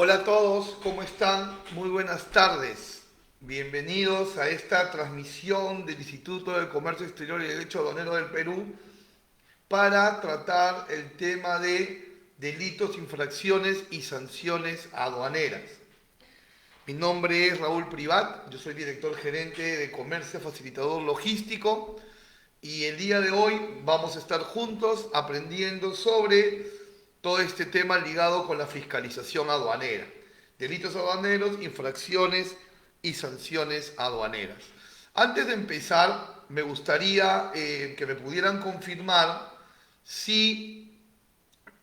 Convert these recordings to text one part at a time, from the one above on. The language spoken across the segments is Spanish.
Hola a todos, ¿cómo están? Muy buenas tardes. Bienvenidos a esta transmisión del Instituto de Comercio Exterior y Derecho Aduanero del Perú para tratar el tema de delitos, infracciones y sanciones aduaneras. Mi nombre es Raúl Privat, yo soy director gerente de Comercio Facilitador Logístico y el día de hoy vamos a estar juntos aprendiendo sobre todo este tema ligado con la fiscalización aduanera. Delitos aduaneros, infracciones y sanciones aduaneras. Antes de empezar, me gustaría que me pudieran confirmar si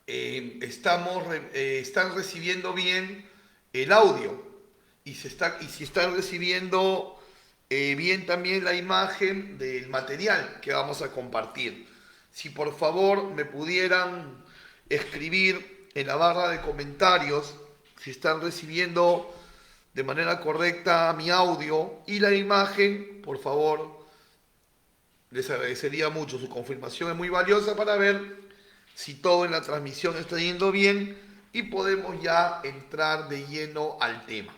están recibiendo bien el audio y si están recibiendo bien también la imagen del material que vamos a compartir. Si por favor me pudieran escribir en la barra de comentarios si están recibiendo de manera correcta mi audio y la imagen, por favor, les agradecería mucho. Su confirmación es muy valiosa para ver si todo en la transmisión está yendo bien y podemos ya entrar de lleno al tema.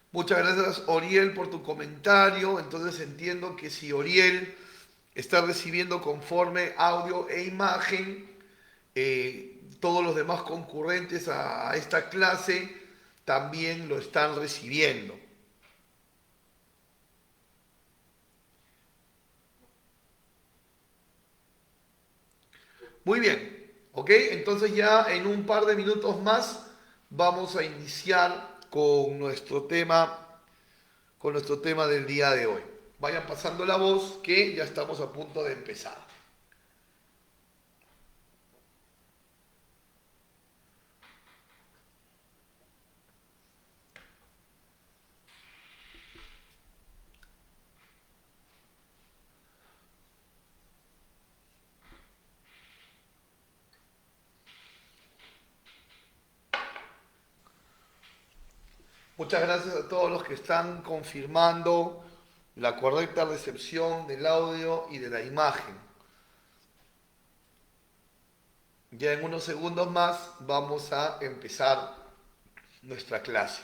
Muchas gracias, Oriel, por tu comentario. Entonces entiendo que si Oriel está recibiendo conforme audio e imagen, todos los demás concurrentes a esta clase también lo están recibiendo. Muy bien, ¿ok? Entonces ya en un par de minutos más vamos a iniciar con nuestro tema del día de hoy. Vayan pasando la voz que ya estamos a punto de empezar. Muchas gracias a todos los que están confirmando la correcta recepción del audio y de la imagen. Ya en unos segundos más vamos a empezar nuestra clase.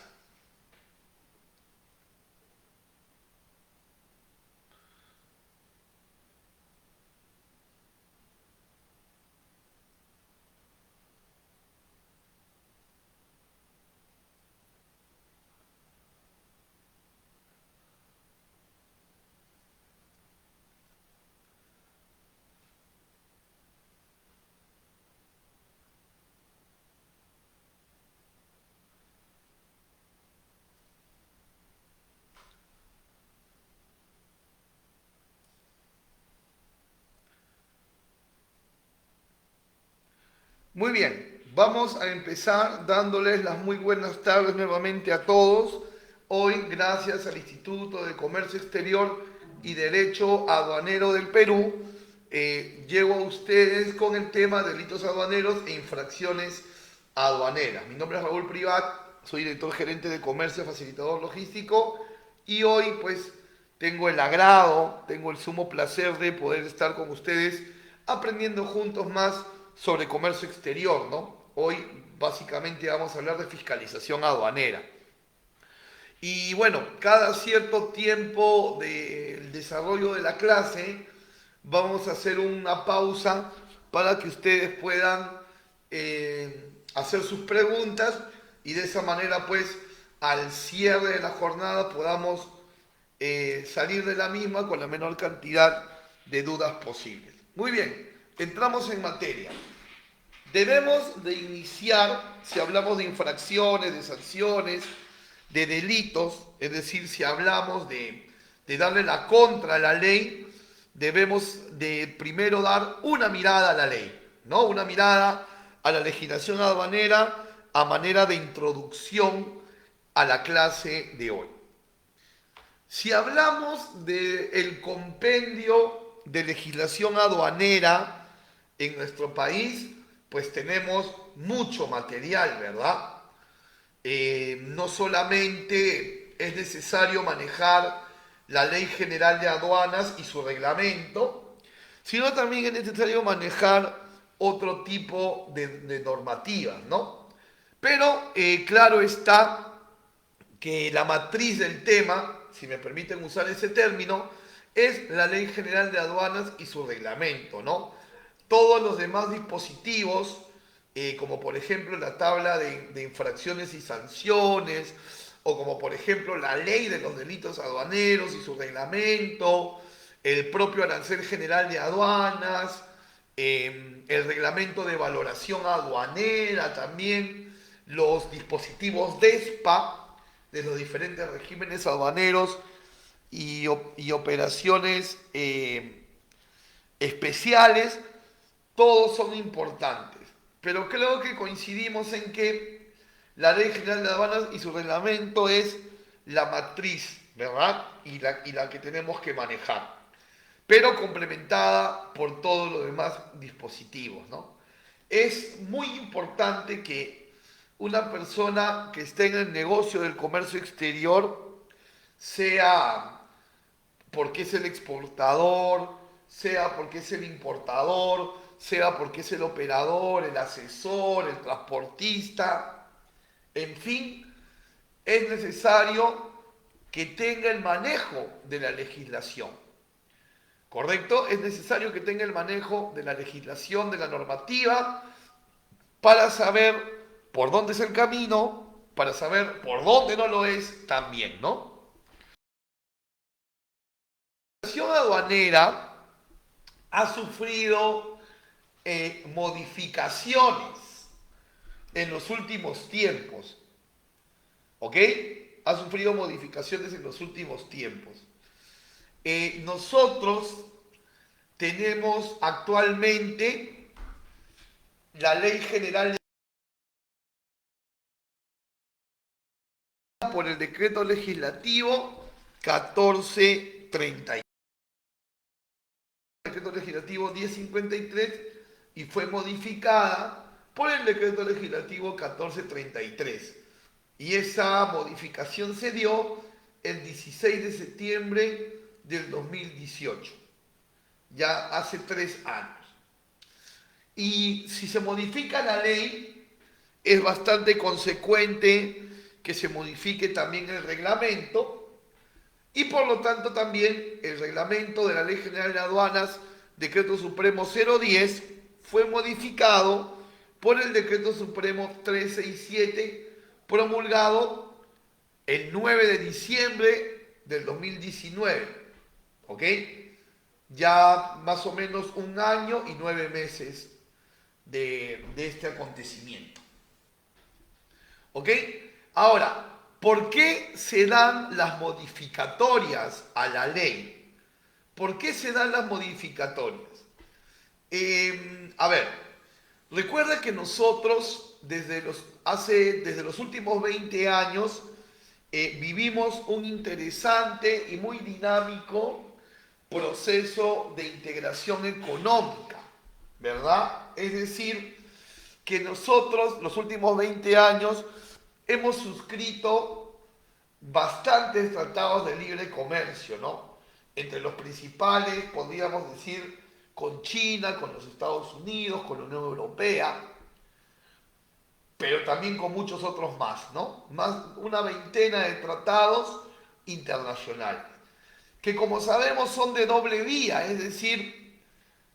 Muy bien, vamos a empezar dándoles las muy buenas tardes nuevamente a todos. Hoy, gracias al Instituto de Comercio Exterior y Derecho Aduanero del Perú, llego a ustedes con el tema de delitos aduaneros e infracciones aduaneras. Mi nombre es Raúl Privat, soy director gerente de Comercio Facilitador Logístico y hoy pues tengo el agrado, tengo el sumo placer de poder estar con ustedes aprendiendo juntos más sobre comercio exterior, ¿no? Hoy básicamente vamos a hablar de fiscalización aduanera. Y bueno, cada cierto tiempo del desarrollo de la clase vamos a hacer una pausa para que ustedes puedan hacer sus preguntas y de esa manera pues al cierre de la jornada podamos salir de la misma con la menor cantidad de dudas posibles. Muy bien, entramos en materia. Debemos de iniciar, si hablamos de infracciones, de sanciones, de delitos, es decir, si hablamos de darle la contra a la ley, debemos de primero dar una mirada a la ley, ¿no? Una mirada a la legislación aduanera a manera de introducción a la clase de hoy. Si hablamos del compendio de legislación aduanera en nuestro país, pues tenemos mucho material, ¿verdad? No solamente es necesario manejar la Ley General de Aduanas y su reglamento, sino también es necesario manejar otro tipo de normativas, ¿no? Pero claro está que la matriz del tema, si me permiten usar ese término, es la Ley General de Aduanas y su reglamento, ¿no? Todos los demás dispositivos, como por ejemplo la tabla de infracciones y sanciones, o como por ejemplo la ley de los delitos aduaneros y su reglamento, el propio arancel general de aduanas, el reglamento de valoración aduanera también, los dispositivos DESPA de los diferentes regímenes aduaneros y operaciones especiales, todos son importantes. Pero creo que coincidimos en que la Ley General de Aduanas y su reglamento es la matriz, ¿verdad? Y la que tenemos que manejar, pero complementada por todos los demás dispositivos, ¿no? Es muy importante que una persona que esté en el negocio del comercio exterior, sea porque es el exportador, sea porque es el importador, sea porque es el operador, el asesor, el transportista, en fin, es necesario que tenga el manejo de la legislación. ¿Correcto? Es necesario que tenga el manejo de la legislación, de la normativa, para saber por dónde es el camino, para saber por dónde no lo es también, ¿no? La legislación aduanera ha sufrido modificaciones en los últimos tiempos, ¿ok? Ha sufrido modificaciones en los últimos tiempos. Nosotros tenemos actualmente la Ley General por el Decreto Legislativo 1430. Decreto Legislativo 1053 y fue modificada por el Decreto Legislativo 1433. Y esa modificación se dio el 16 de septiembre del 2018, ya hace 3 años. Y si se modifica la ley, es bastante consecuente que se modifique también el reglamento, y por lo tanto también el reglamento de la Ley General de Aduanas, Decreto Supremo 010, fue modificado por el Decreto Supremo 367, promulgado el 9 de diciembre del 2019, ¿ok? Ya más o menos 1 año y 9 meses de este acontecimiento, ¿ok? Ahora, ¿por qué se dan las modificatorias a la ley? ¿Por qué se dan las modificatorias? A ver, recuerda que nosotros desde los últimos 20 años vivimos un interesante y muy dinámico proceso de integración económica, ¿verdad? Es decir, que nosotros los últimos 20 años hemos suscrito bastantes tratados de libre comercio, ¿no? Entre los principales, podríamos decir, con China, con los Estados Unidos, con la Unión Europea, pero también con muchos otros más, ¿no? Más una veintena de tratados internacionales, que como sabemos son de doble vía, es decir,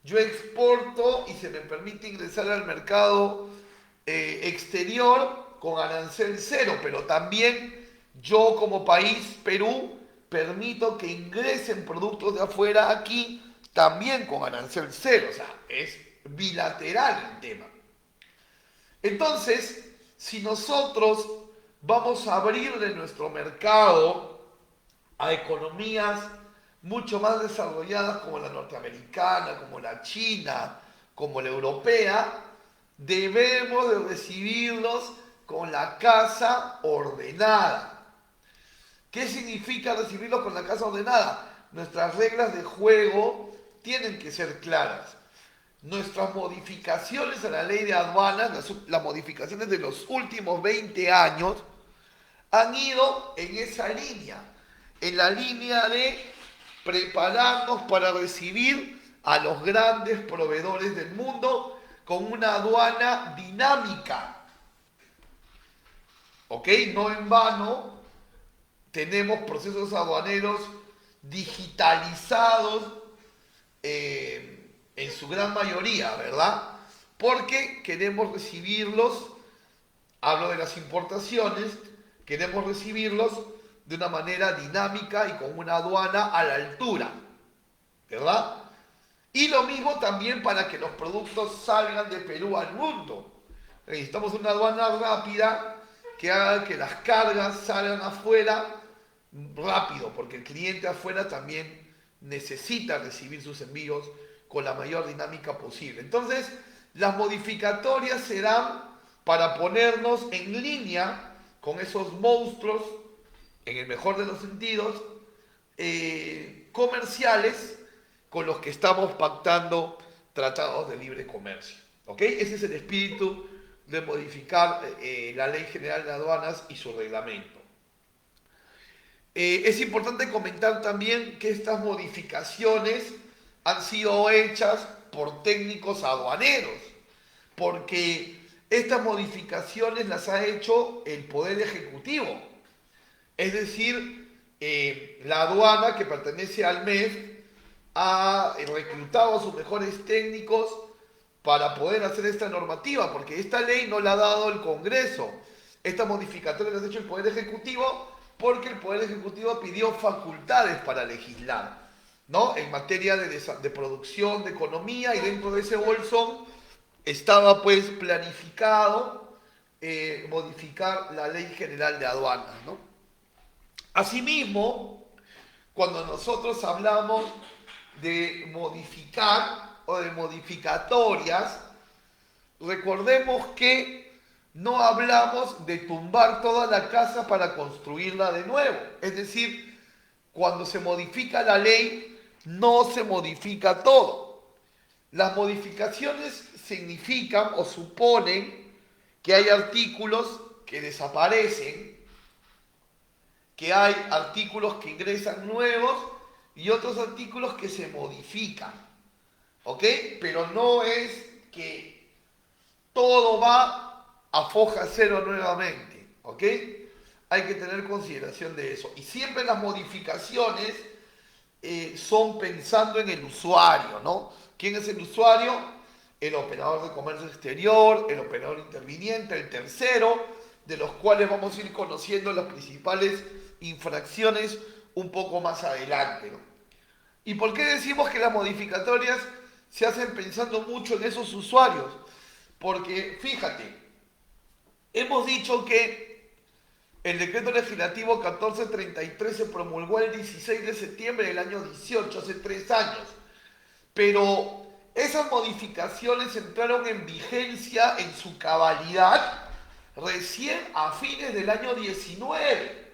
yo exporto y se me permite ingresar al mercado exterior con arancel cero, pero también yo como país, Perú, permito que ingresen productos de afuera aquí también con arancel cero, o sea, es bilateral el tema. Entonces, si nosotros vamos a abrirle nuestro mercado a economías mucho más desarrolladas como la norteamericana, como la china, como la europea, debemos de recibirlos con la casa ordenada. ¿Qué significa recibirlos con la casa ordenada? Nuestras reglas de juego tienen que ser claras. Nuestras modificaciones a la ley de aduanas, las modificaciones de los últimos 20 años, han ido en esa línea, en la línea de prepararnos para recibir a los grandes proveedores del mundo con una aduana dinámica. ¿Ok? No en vano tenemos procesos aduaneros digitalizados en su gran mayoría, ¿verdad? Porque queremos recibirlos, hablo de las importaciones, queremos recibirlos de una manera dinámica y con una aduana a la altura, ¿verdad? Y lo mismo también para que los productos salgan de Perú al mundo. Necesitamos una aduana rápida que haga que las cargas salgan afuera rápido, porque el cliente afuera también necesita recibir sus envíos con la mayor dinámica posible. Entonces, las modificatorias serán para ponernos en línea con esos monstruos, en el mejor de los sentidos, comerciales con los que estamos pactando tratados de libre comercio. ¿Ok? Ese es el espíritu de modificar la Ley General de Aduanas y su reglamento. Es importante comentar también que estas modificaciones han sido hechas por técnicos aduaneros, porque estas modificaciones las ha hecho el Poder Ejecutivo. Es decir, la aduana que pertenece al MEF ha reclutado a sus mejores técnicos para poder hacer esta normativa, porque esta ley no la ha dado el Congreso. Esta modificatoria la ha hecho el Poder Ejecutivo porque el Poder Ejecutivo pidió facultades para legislar, ¿no? En materia de producción, de economía, y dentro de ese bolsón estaba pues planificado modificar la Ley General de Aduanas, ¿no? Asimismo, cuando nosotros hablamos de modificar o de modificatorias, recordemos que no hablamos de tumbar toda la casa para construirla de nuevo. Es decir, cuando se modifica la ley, no se modifica todo. Las modificaciones significan o suponen que hay artículos que desaparecen, que hay artículos que ingresan nuevos y otros artículos que se modifican. ¿Ok? Pero no es que todo va a foja cero nuevamente. ¿Ok? Hay que tener consideración de eso. Y siempre las modificaciones son pensando en el usuario, ¿no? ¿Quién es el usuario? El operador de comercio exterior, el operador interviniente, el tercero, de los cuales vamos a ir conociendo las principales infracciones un poco más adelante, ¿no? ¿Y por qué decimos que las modificatorias se hacen pensando mucho en esos usuarios? Porque, fíjate, hemos dicho que el decreto legislativo 1433 se promulgó el 16 de septiembre del año 18, hace 3 años. Pero esas modificaciones entraron en vigencia en su cabalidad recién a fines del año 19.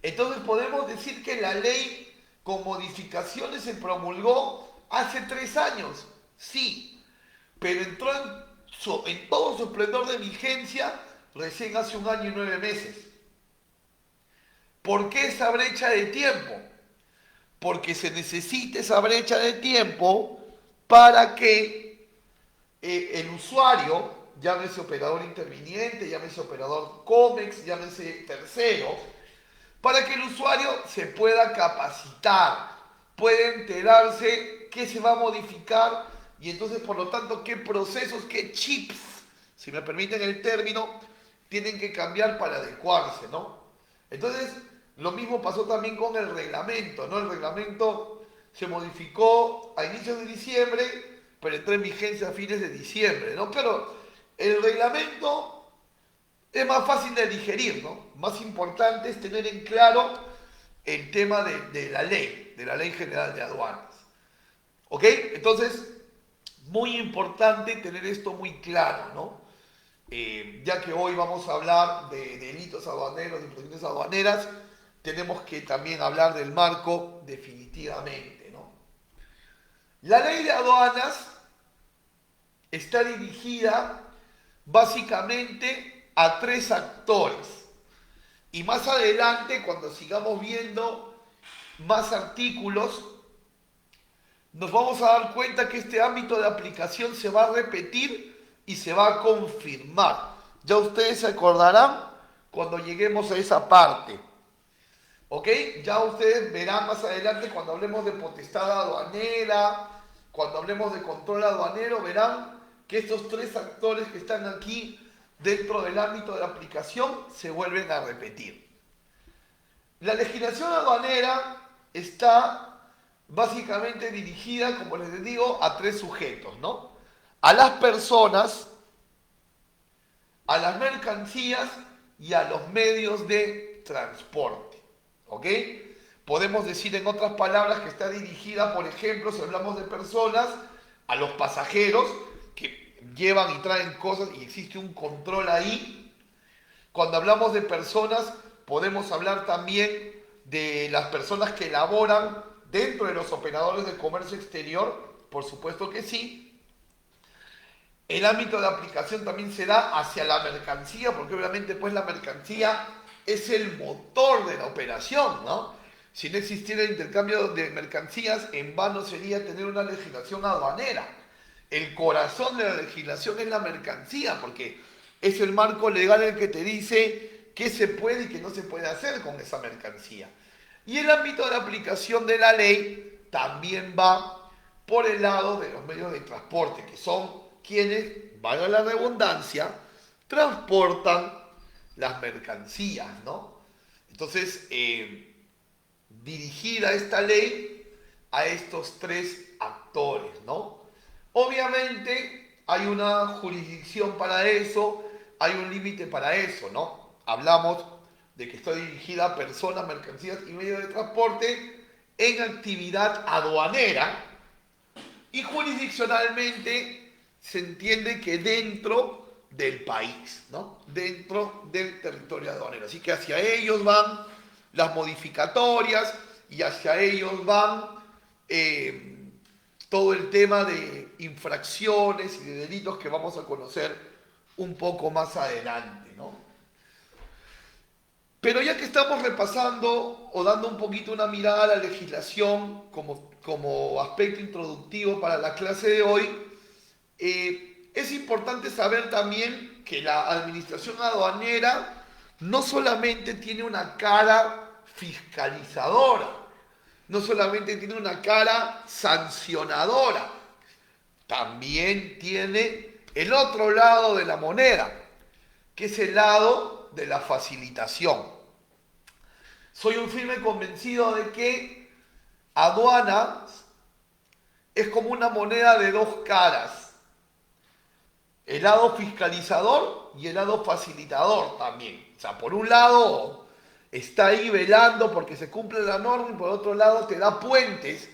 Entonces podemos decir que la ley con modificaciones se promulgó hace 3 años, sí, pero entró en todo su esplendor de vigencia recién hace 1 año y 9 meses. ¿Por qué esa brecha de tiempo? Porque se necesita esa brecha de tiempo para que el usuario, llámese operador interviniente, llámese operador COMEX, llámese tercero, para que el usuario se pueda capacitar, pueda enterarse qué se va a modificar y entonces, por lo tanto, qué procesos, qué chips, si me permiten el término, tienen que cambiar para adecuarse, ¿no? Entonces, lo mismo pasó también con el reglamento, ¿no? El reglamento se modificó a inicios de diciembre, pero entró en vigencia a fines de diciembre, ¿no? Pero el reglamento es más fácil de digerir, ¿no? Más importante es tener en claro el tema de la Ley General de Aduanas. ¿Ok? Entonces, muy importante tener esto muy claro, ¿no? Ya que hoy vamos a hablar de delitos aduaneros, de infracciones aduaneras, tenemos que también hablar del marco definitivamente, ¿no? La Ley de Aduanas está dirigida básicamente a 3 actores. Y más adelante, cuando sigamos viendo más artículos, nos vamos a dar cuenta que este ámbito de aplicación se va a repetir y se va a confirmar. Ya ustedes se acordarán cuando lleguemos a esa parte. ¿Ok? Ya ustedes verán más adelante cuando hablemos de potestad aduanera, cuando hablemos de control aduanero, verán que estos tres actores que están aquí dentro del ámbito de la aplicación se vuelven a repetir. La legislación aduanera está básicamente dirigida, como les digo, a tres sujetos, ¿no? A las personas, a las mercancías y a los medios de transporte, ¿ok? Podemos decir en otras palabras que está dirigida, por ejemplo, si hablamos de personas, a los pasajeros que llevan y traen cosas y existe un control ahí. Cuando hablamos de personas, podemos hablar también de las personas que laboran dentro de los operadores de comercio exterior, por supuesto que sí. El ámbito de aplicación también se da hacia la mercancía, porque obviamente pues la mercancía es el motor de la operación, ¿no? Si no existiera el intercambio de mercancías, en vano sería tener una legislación aduanera. El corazón de la legislación es la mercancía, porque es el marco legal el que te dice qué se puede y qué no se puede hacer con esa mercancía. Y el ámbito de aplicación de la ley también va por el lado de los medios de transporte, que son quienes, valga la redundancia, transportan las mercancías, ¿no? Entonces, dirigida esta ley a estos tres actores, ¿no? Obviamente hay una jurisdicción para eso, hay un límite para eso, ¿no? Hablamos de que está dirigida a personas, mercancías y medios de transporte en actividad aduanera y jurisdiccionalmente se entiende que dentro del país, ¿no? Dentro del territorio aduanero. Así que hacia ellos van las modificatorias y hacia ellos van todo el tema de infracciones y de delitos que vamos a conocer un poco más adelante, ¿no? Pero ya que estamos repasando o dando un poquito una mirada a la legislación como aspecto introductivo para la clase de hoy, es importante saber también que la administración aduanera no solamente tiene una cara fiscalizadora, no solamente tiene una cara sancionadora, también tiene el otro lado de la moneda, que es el lado de la facilitación. Soy un firme convencido de que aduanas es como una moneda de dos caras. El lado fiscalizador y el lado facilitador también. O sea, por un lado está ahí velando porque se cumple la norma y por otro lado te da puentes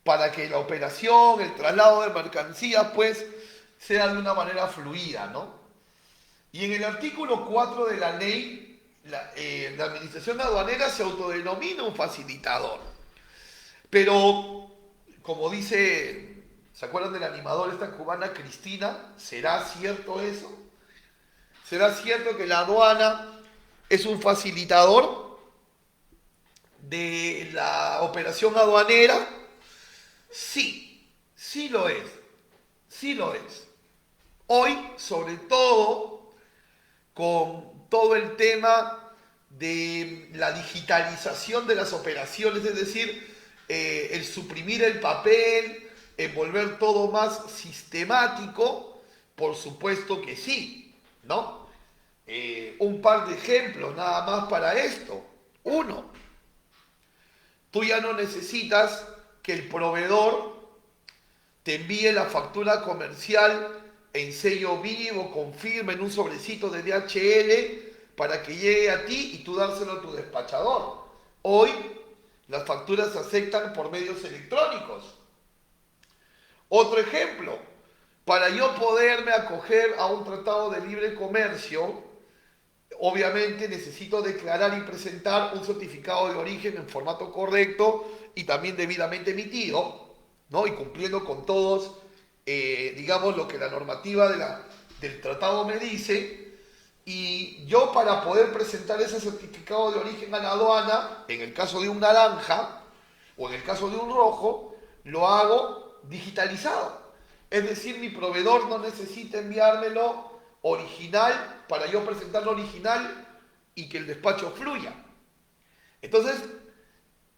para que la operación, el traslado de mercancías, pues, sea de una manera fluida, ¿no? Y en el artículo 4 de la ley, la administración aduanera se autodenomina un facilitador. Pero, como dice, ¿se acuerdan del animador esta cubana Cristina? ¿Será cierto eso? ¿Será cierto que la aduana es un facilitador de la operación aduanera? Sí, sí lo es. Sí lo es. Hoy, sobre todo, con todo el tema de la digitalización de las operaciones, es decir, el suprimir el papel, el volver todo más sistemático, por supuesto que sí, ¿no? Un par de ejemplos nada más para esto. Uno, tú ya no necesitas que el proveedor te envíe la factura comercial en sello vivo, con firma, en un sobrecito de DHL, para que llegue a ti y tú dárselo a tu despachador. Hoy las facturas se aceptan por medios electrónicos. Otro ejemplo, para yo poderme acoger a un tratado de libre comercio, obviamente necesito declarar y presentar un certificado de origen en formato correcto y también debidamente emitido, ¿no? Y cumpliendo con todos, digamos, lo que la normativa del tratado me dice. Y yo, para poder presentar ese certificado de origen a la aduana, en el caso de un naranja o en el caso de un rojo, lo hago digitalizado. Es decir, mi proveedor no necesita enviármelo original para yo presentarlo original y que el despacho fluya. Entonces,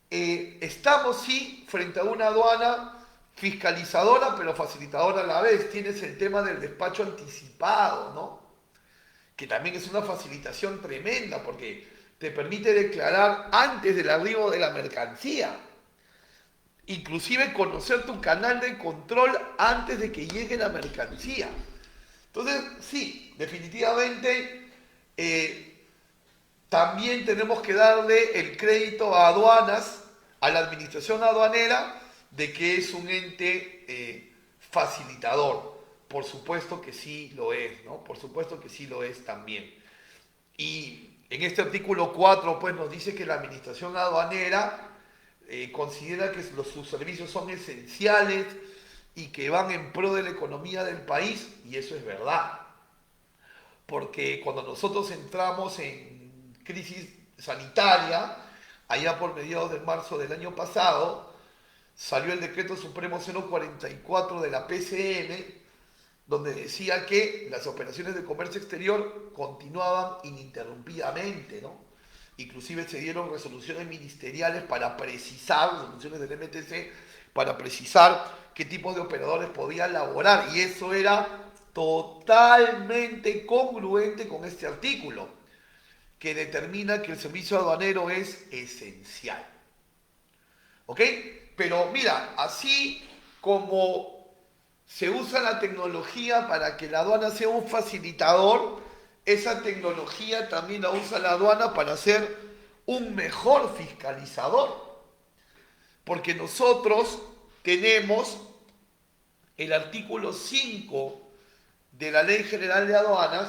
estamos sí frente a una aduana fiscalizadora, pero facilitadora a la vez. Tienes el tema del despacho anticipado, ¿no? Que también es una facilitación tremenda porque te permite declarar antes del arribo de la mercancía. Inclusive conocer tu canal de control antes de que llegue la mercancía. Entonces, sí, definitivamente también tenemos que darle el crédito a aduanas, a la administración aduanera, de que es un ente facilitador. Por supuesto que sí lo es, ¿no? Por supuesto que sí lo es también. Y en este artículo 4, pues nos dice que la administración aduanera considera que sus servicios son esenciales y que van en pro de la economía del país, y eso es verdad. Porque cuando nosotros entramos en crisis sanitaria, allá por mediados de marzo del año pasado, salió el decreto supremo 044 de la PCM, donde decía que las operaciones de comercio exterior continuaban ininterrumpidamente, ¿no? Inclusive se dieron resoluciones ministeriales para precisar, resoluciones del MTC, para precisar qué tipos de operadores podían laborar. Y eso era totalmente congruente con este artículo, que determina que el servicio aduanero es esencial. ¿Ok? Pero mira, así como se usa la tecnología para que la aduana sea un facilitador, esa tecnología también la usa la aduana para ser un mejor fiscalizador. Porque nosotros tenemos el artículo 5 de la Ley General de Aduanas,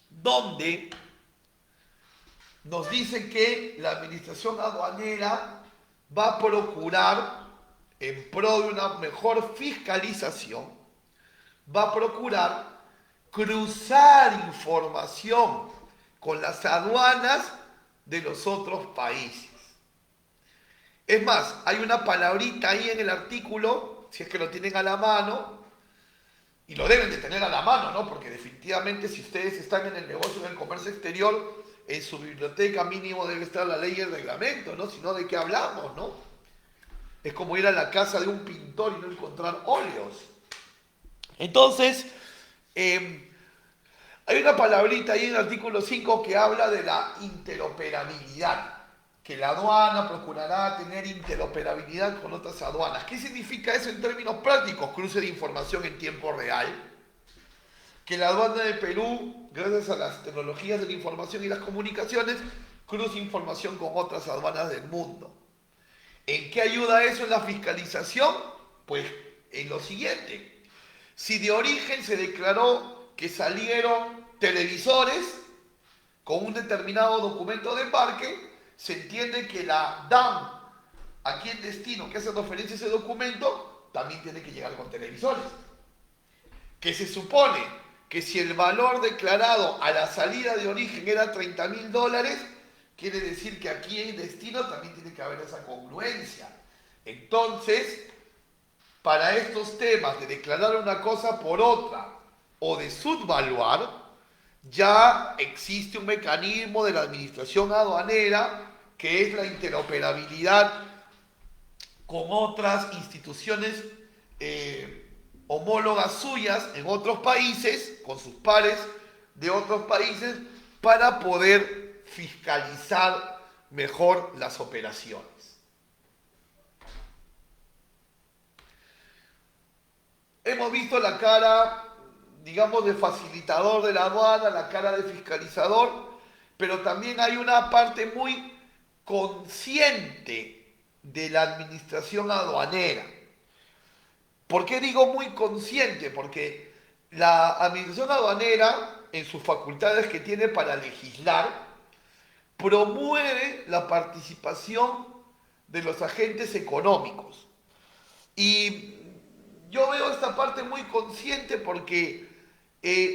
donde nos dice que la administración aduanera va a procurar, en pro de una mejor fiscalización, va a procurar cruzar información con las aduanas de los otros países. Es más, hay una palabrita ahí en el artículo, si es que lo tienen a la mano, y lo deben de tener a la mano, ¿no? Porque definitivamente si ustedes están en el negocio del comercio exterior, en su biblioteca mínimo debe estar la ley y el reglamento, ¿no? Si no, ¿de qué hablamos, no? Es como ir a la casa de un pintor y no encontrar óleos. Entonces, hay una palabrita ahí en el artículo 5 que habla de la interoperabilidad, que la aduana procurará tener interoperabilidad con otras aduanas. ¿Qué significa eso en términos prácticos? Cruce de información en tiempo real. Que la aduana de Perú, gracias a las tecnologías de la información y las comunicaciones, cruce información con otras aduanas del mundo. ¿En qué ayuda eso en la fiscalización? Pues en lo siguiente. Si de origen se declaró que salieron televisores con un determinado documento de embarque, se entiende que la DAM, aquí en destino, que hace referencia a ese documento, también tiene que llegar con televisores. Que se supone que si el valor declarado a la salida de origen era $30.000, quiere decir que aquí en destino también tiene que haber esa congruencia. Entonces, para estos temas de declarar una cosa por otra o de subvaluar, ya existe un mecanismo de la administración aduanera que es la interoperabilidad con otras instituciones homólogas suyas en otros países, con sus pares de otros países, para poder fiscalizar mejor las operaciones. Hemos visto la cara, digamos, de facilitador de la aduana, la cara de fiscalizador, pero también hay una parte muy consciente de la administración aduanera. ¿Por qué digo muy consciente? Porque la administración aduanera, en sus facultades que tiene para legislar, promueve la participación de los agentes económicos. Y yo veo esta parte muy consciente porque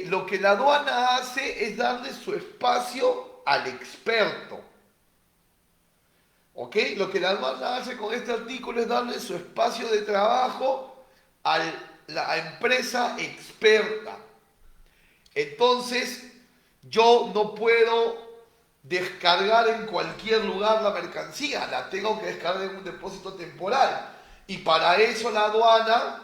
lo que la aduana hace es darle su espacio al experto. ¿Ok? Lo que la aduana hace con este artículo es darle su espacio de trabajo a la empresa experta. Entonces, yo no puedo descargar en cualquier lugar la mercancía, la tengo que descargar en un depósito temporal. Y para eso la aduana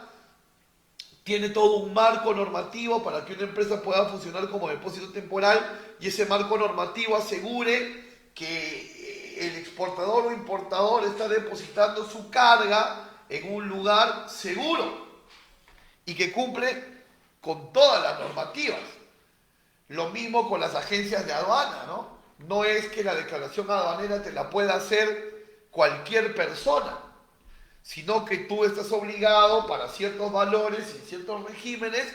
tiene todo un marco normativo para que una empresa pueda funcionar como depósito temporal y ese marco normativo asegure que el exportador o importador está depositando su carga en un lugar seguro y que cumple con todas las normativas. Lo mismo con las agencias de aduana, ¿no? No es que la declaración aduanera te la pueda hacer cualquier persona, sino que tú estás obligado para ciertos valores y ciertos regímenes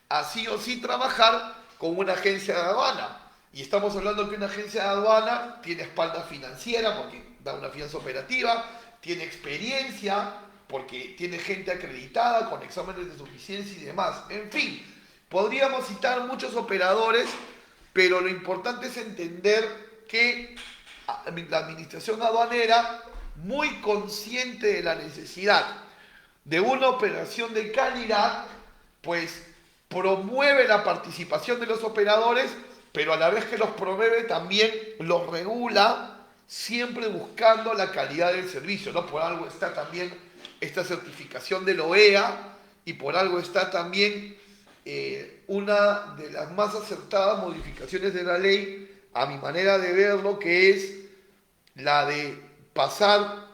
a sí o sí trabajar con una agencia de aduana. Y estamos hablando que una agencia de aduana tiene espalda financiera porque da una fianza operativa, tiene experiencia porque tiene gente acreditada con exámenes de suficiencia y demás. En fin, podríamos citar muchos operadores, pero lo importante es entender que la administración aduanera, muy consciente de la necesidad de una operación de calidad, pues promueve la participación de los operadores, pero a la vez que los promueve también los regula, siempre buscando la calidad del servicio, ¿no? Por algo está también esta certificación de la OEA y por algo está también una de las más acertadas modificaciones de la ley, a mi manera de verlo, que es la de pasar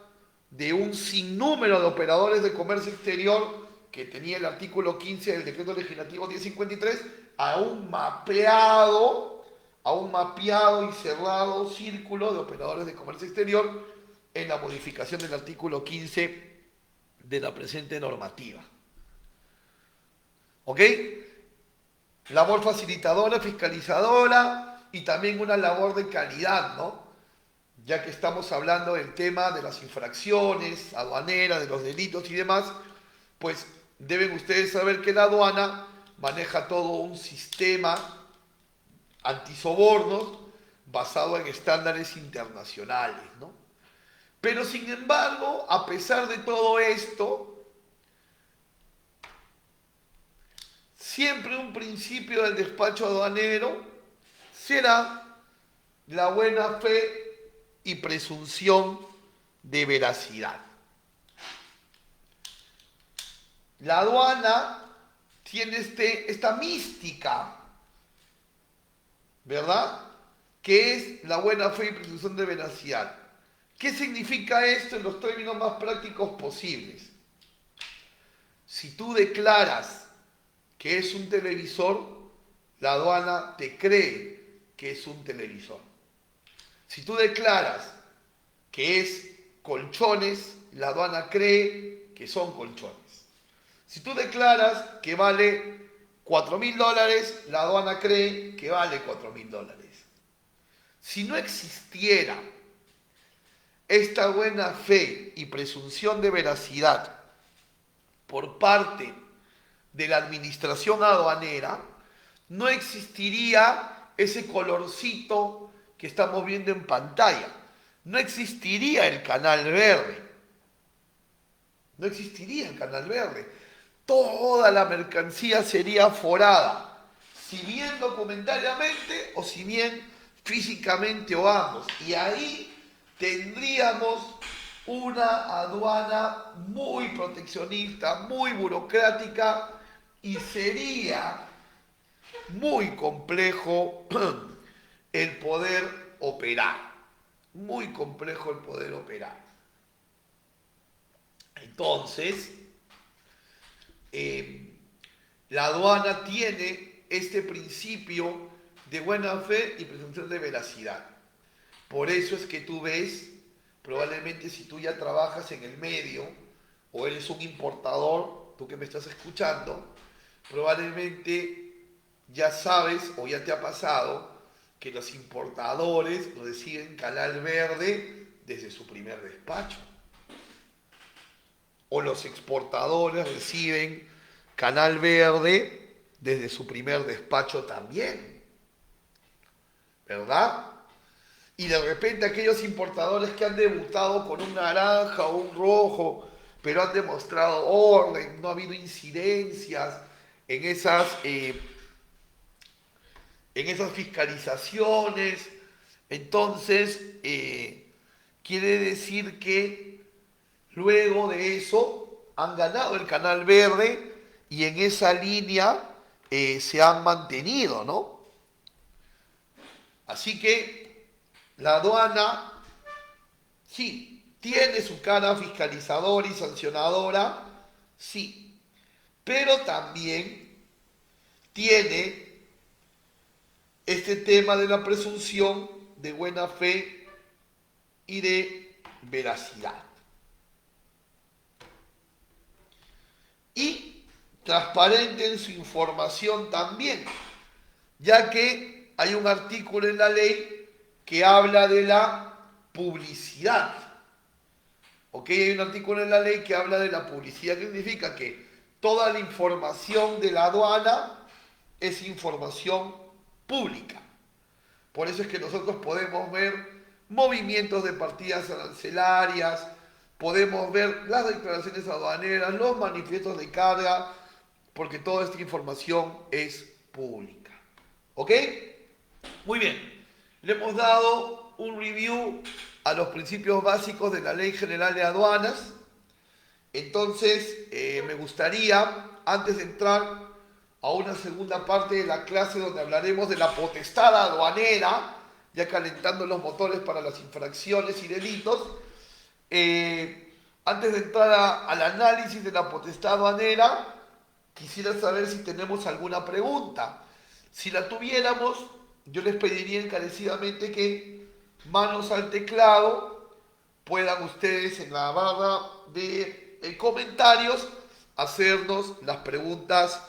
de un sinnúmero de operadores de comercio exterior que tenía el artículo 15 del decreto legislativo 1053 a un mapeado y cerrado círculo de operadores de comercio exterior en la modificación del artículo 15 de la presente normativa. ¿Ok? Labor facilitadora, fiscalizadora y también una labor de calidad, ¿no? Ya que estamos hablando del tema de las infracciones aduaneras, de los delitos y demás, pues deben ustedes saber que la aduana maneja todo un sistema antisobornos basado en estándares internacionales, ¿no? Pero sin embargo, a pesar de todo esto, siempre un principio del despacho aduanero será la buena fe y presunción de veracidad. La aduana tiene esta mística, ¿verdad? Que es la buena fe y presunción de veracidad. ¿Qué significa esto en los términos más prácticos posibles? Si tú declaras que es un televisor, la aduana te cree que es un televisor. Si tú declaras que es colchones, la aduana cree que son colchones. Si tú declaras que vale $4.000, la aduana cree que vale $4.000. Si no existiera esta buena fe y presunción de veracidad por parte de la administración aduanera, no existiría ese colorcito que estamos viendo en pantalla. No existiría el canal verde. No existiría el canal verde. Toda la mercancía sería forada, si bien documentariamente o si bien físicamente o ambos. Y ahí tendríamos una aduana muy proteccionista, muy burocrática y sería muy complejo el poder operar. Muy complejo el poder operar. Entonces, la aduana tiene este principio de buena fe y presunción de veracidad. Por eso es que tú ves, probablemente si tú ya trabajas en el medio o eres un importador, tú que me estás escuchando, probablemente ya sabes o ya te ha pasado que los importadores reciben canal verde desde su primer despacho. O los exportadores reciben canal verde desde su primer despacho también. ¿Verdad? y de repente aquellos importadores que han debutado con un naranja o un rojo, pero han demostrado orden, no ha habido incidencias en esas fiscalizaciones, entonces quiere decir que luego de eso han ganado el canal verde y en esa línea se han mantenido, ¿no? Así que la aduana sí tiene su cara fiscalizadora y sancionadora, sí, pero también tiene este tema de la presunción de buena fe y de veracidad. Y transparente en su información también, ya que hay un artículo en la ley que habla de la publicidad. ¿Ok? Hay un artículo en la ley que habla de la publicidad, que significa que toda la información de la aduana es información pública. Por eso es que nosotros podemos ver movimientos de partidas arancelarias, podemos ver las declaraciones aduaneras, los manifiestos de carga, porque toda esta información es pública. ¿Ok? Muy bien. Le hemos dado un review a los principios básicos de la Ley General de Aduanas. Entonces, me gustaría, antes de entrar a una segunda parte de la clase donde hablaremos de la potestad aduanera, ya calentando los motores para las infracciones y delitos, antes de entrar al análisis de la potestad aduanera, quisiera saber si tenemos alguna pregunta. Si la tuviéramos, yo les pediría encarecidamente que manos al teclado puedan ustedes en la barra de comentarios hacernos las preguntas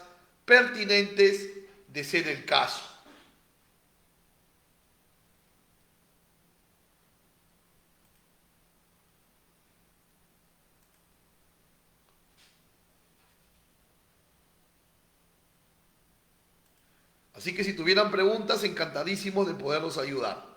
pertinentes de ser el caso. Así que si tuvieran preguntas, encantadísimos de poderlos ayudar.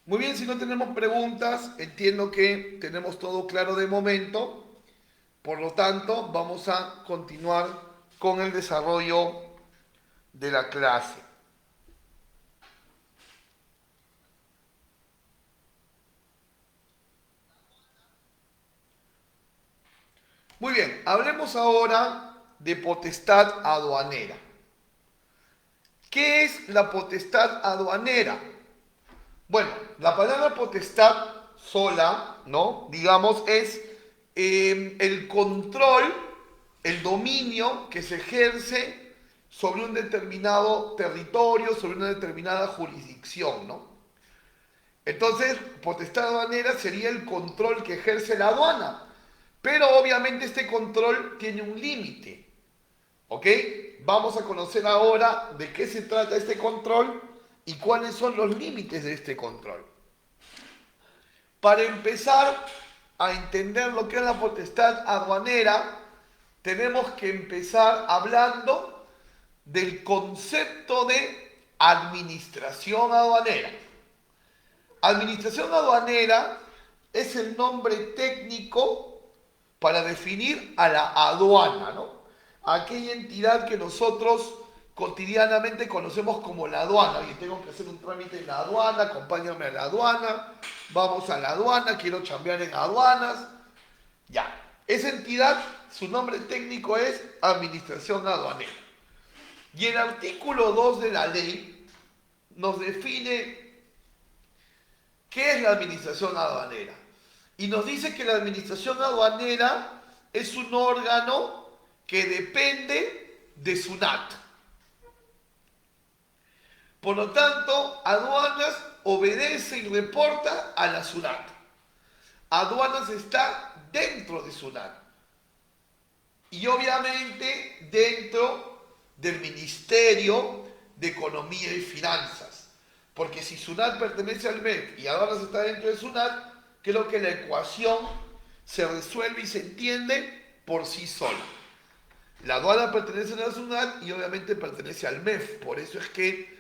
Muy bien, si no tenemos preguntas, entiendo que tenemos todo claro de momento. Por lo tanto, vamos a continuar con el desarrollo de la clase. Muy bien, hablemos ahora de potestad aduanera. ¿Qué es la potestad aduanera? Bueno, la palabra potestad sola, ¿no? Digamos, es el control, el dominio que se ejerce sobre un determinado territorio, sobre una determinada jurisdicción, ¿no? Entonces, potestad aduanera sería el control que ejerce la aduana, pero obviamente este control tiene un límite, ¿ok? Vamos a conocer ahora de qué se trata este control y cuáles son los límites de este control. Para empezar a entender lo que es la potestad aduanera, tenemos que empezar hablando del concepto de administración aduanera. Administración aduanera es el nombre técnico para definir a la aduana, ¿no? Aquella entidad que nosotros cotidianamente conocemos como la aduana. Y tengo que hacer un trámite en la aduana, acompáñame a la aduana, vamos a la aduana, quiero chambear en aduanas. Ya. Esa entidad, su nombre técnico es Administración Aduanera. Y el artículo 2 de la ley nos define qué es la Administración Aduanera. Y nos dice que la Administración Aduanera es un órgano que depende de SUNAT. Por lo tanto, aduanas obedece y reporta a la SUNAT. Aduanas está dentro de SUNAT. Y obviamente dentro del Ministerio de Economía y Finanzas. Porque si SUNAT pertenece al MEF y aduanas está dentro de SUNAT, creo que la ecuación se resuelve y se entiende por sí sola. La aduana pertenece a la SUNAT y obviamente pertenece al MEF. Por eso es que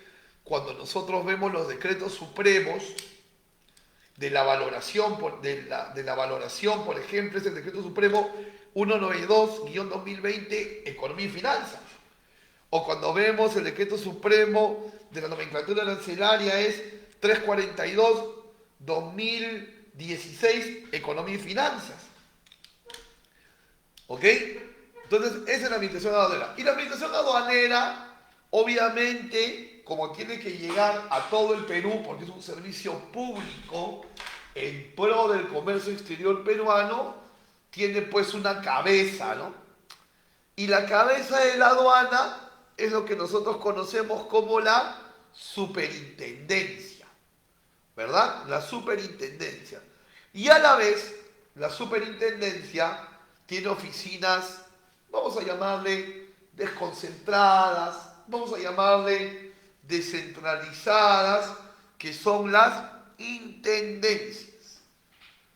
cuando nosotros vemos los decretos supremos de la valoración, de la valoración, por ejemplo, es el decreto supremo 192-2020, Economía y Finanzas. O cuando vemos el decreto supremo de la nomenclatura arancelaria es 342-2016, Economía y Finanzas. ¿Ok? Entonces, esa es la administración aduanera. Y la administración aduanera, obviamente, como tiene que llegar a todo el Perú, porque es un servicio público en pro del comercio exterior peruano, tiene pues una cabeza, ¿no? Y la cabeza de la aduana es lo que nosotros conocemos como la superintendencia, ¿verdad? La superintendencia. Y a la vez, la superintendencia tiene oficinas, vamos a llamarle desconcentradas, vamos a llamarle descentralizadas, que son las intendencias.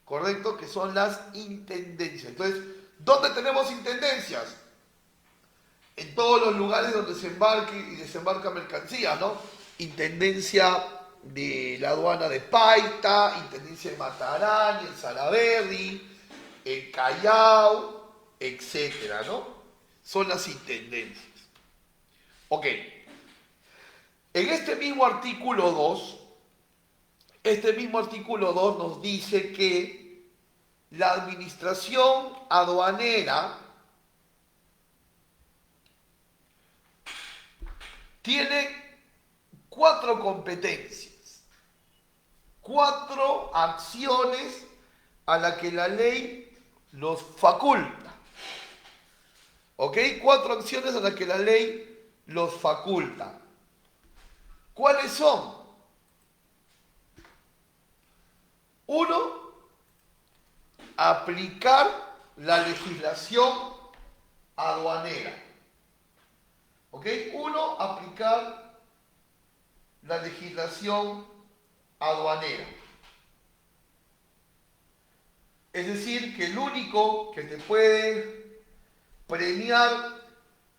¿Correcto? Que son las intendencias. Entonces, ¿dónde tenemos intendencias? En todos los lugares donde se embarque y desembarca mercancía, ¿no? Intendencia de la aduana de Paita, intendencia de Matarani, en Salaberry, en Callao, etcétera, ¿no? Son las intendencias. Ok. En este mismo artículo 2 nos dice que la administración aduanera tiene 4 competencias, 4 acciones a las que la ley los faculta. ¿Ok? 4 acciones a las que la ley los faculta. ¿Cuáles son? 1, aplicar la legislación aduanera. ¿Ok? 1, aplicar la legislación aduanera. Es decir, que el único que te puede premiar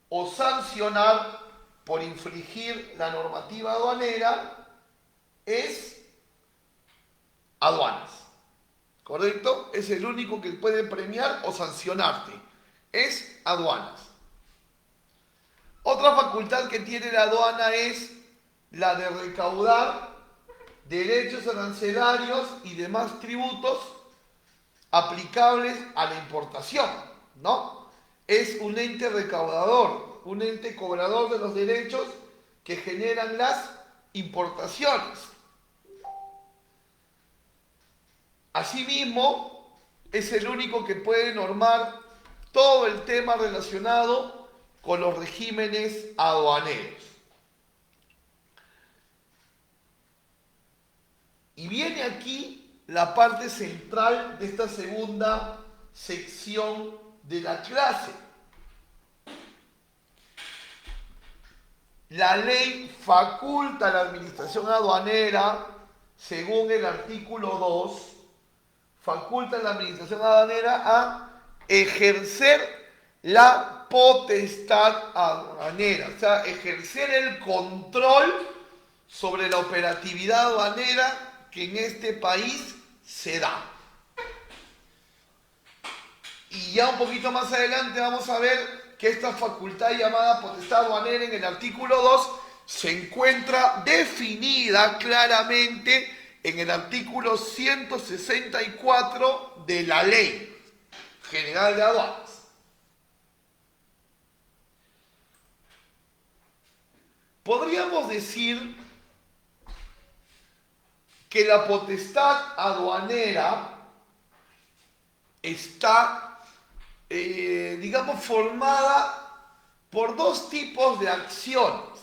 o sancionar por infringir la normativa aduanera es aduanas. ¿Correcto? Es el único que puede premiar o sancionarte. Es aduanas. Otra facultad que tiene la aduana es la de recaudar derechos arancelarios y demás tributos aplicables a la importación, ¿no? Es un ente recaudador, un ente cobrador de los derechos que generan las importaciones. Asimismo, es el único que puede normar todo el tema relacionado con los regímenes aduaneros. Y viene aquí la parte central de esta segunda sección de la clase. La ley faculta a la administración aduanera, según el artículo 2, faculta a la administración aduanera a ejercer la potestad aduanera, o sea, ejercer el control sobre la operatividad aduanera que en este país se da. Y ya un poquito más adelante vamos a ver que esta facultad llamada potestad aduanera en el artículo 2 se encuentra definida claramente en el artículo 164 de la Ley General de Aduanas. Podríamos decir que la potestad aduanera está, digamos, formada por dos tipos de acciones.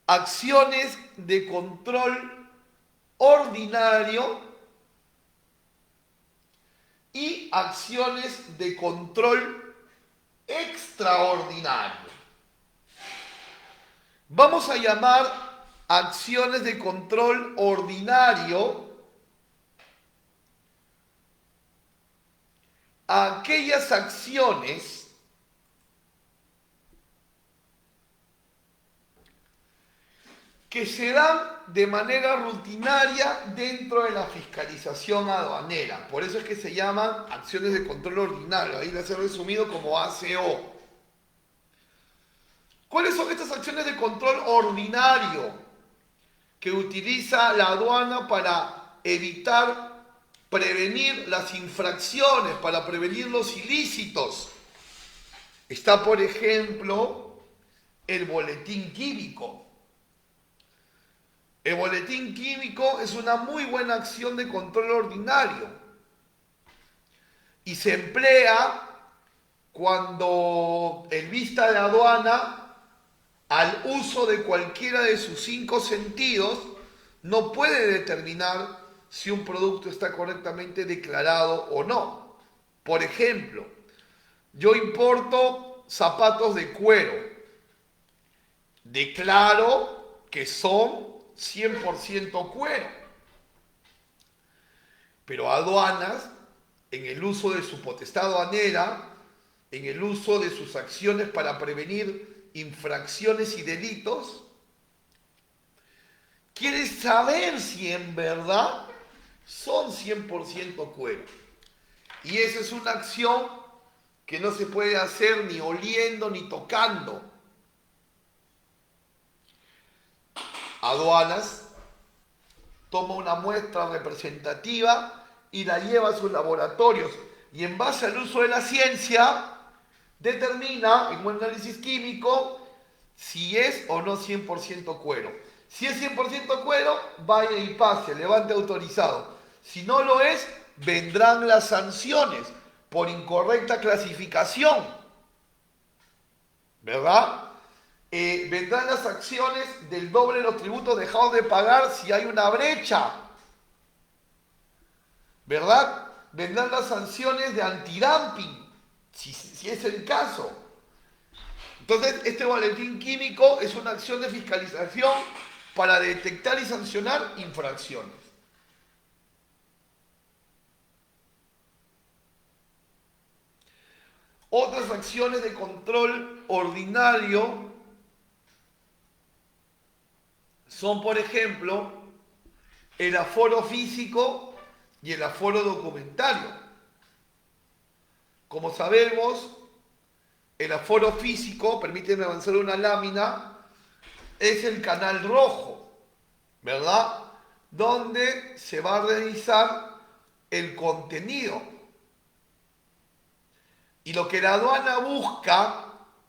Acciones de control ordinario y acciones de control extraordinario. Vamos a llamar acciones de control ordinario a aquellas acciones que se dan de manera rutinaria dentro de la fiscalización aduanera. Por eso es que se llaman acciones de control ordinario. Ahí las he resumido como ACO. ¿Cuáles son estas acciones de control ordinario que utiliza la aduana para evitar, prevenir las infracciones, para prevenir los ilícitos? Está, por ejemplo, el boletín químico. El boletín químico es una muy buena acción de control ordinario y se emplea cuando el vista de aduana, al uso de cualquiera de sus 5 sentidos, no puede determinar si un producto está correctamente declarado o no. Por ejemplo, yo importo zapatos de cuero, declaro que son 100% cuero, pero aduanas, en el uso de su potestad aduanera, en el uso de sus acciones para prevenir infracciones y delitos, quiere saber si en verdad son 100% cuero. Y esa es una acción que no se puede hacer ni oliendo ni tocando. Aduanas toma una muestra representativa y la lleva a sus laboratorios y en base al uso de la ciencia determina en un análisis químico si es o no 100% cuero. Si es 100% cuero, vaya y pase, levante autorizado. Si no lo es, vendrán las sanciones por incorrecta clasificación, ¿verdad? Vendrán las acciones del doble de los tributos dejados de pagar si hay una brecha, ¿verdad? Vendrán las sanciones de antidumping, si es el caso. Entonces, este boletín químico es una acción de fiscalización para detectar y sancionar infracciones. Otras acciones de control ordinario son, por ejemplo, el aforo físico y el aforo documentario. Como sabemos, el aforo físico, permítanme avanzar una lámina, es el canal rojo, ¿verdad? Donde se va a revisar el contenido. Y lo que la aduana busca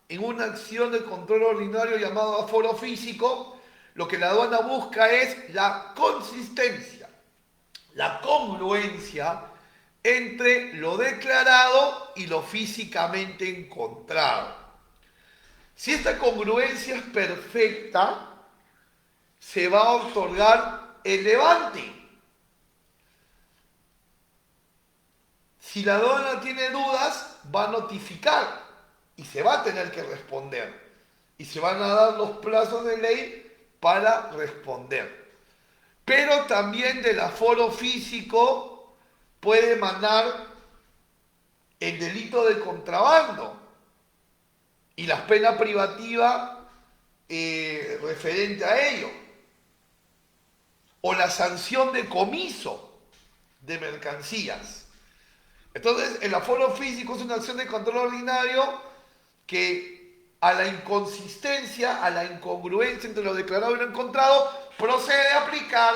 en una acción de control ordinario llamado aforo físico, lo que la aduana busca es la consistencia, la congruencia entre lo declarado y lo físicamente encontrado. Si esta congruencia es perfecta, se va a otorgar el levante. Si la aduana tiene dudas, va a notificar y se va a tener que responder. Y se van a dar los plazos de ley para responder. Pero también del aforo físico puede emanar el delito de contrabando y la pena privativa referente a ello, o la sanción de comiso de mercancías. Entonces, el aforo físico es una acción de control ordinario que a la inconsistencia, a la incongruencia entre lo declarado y lo encontrado, procede a aplicar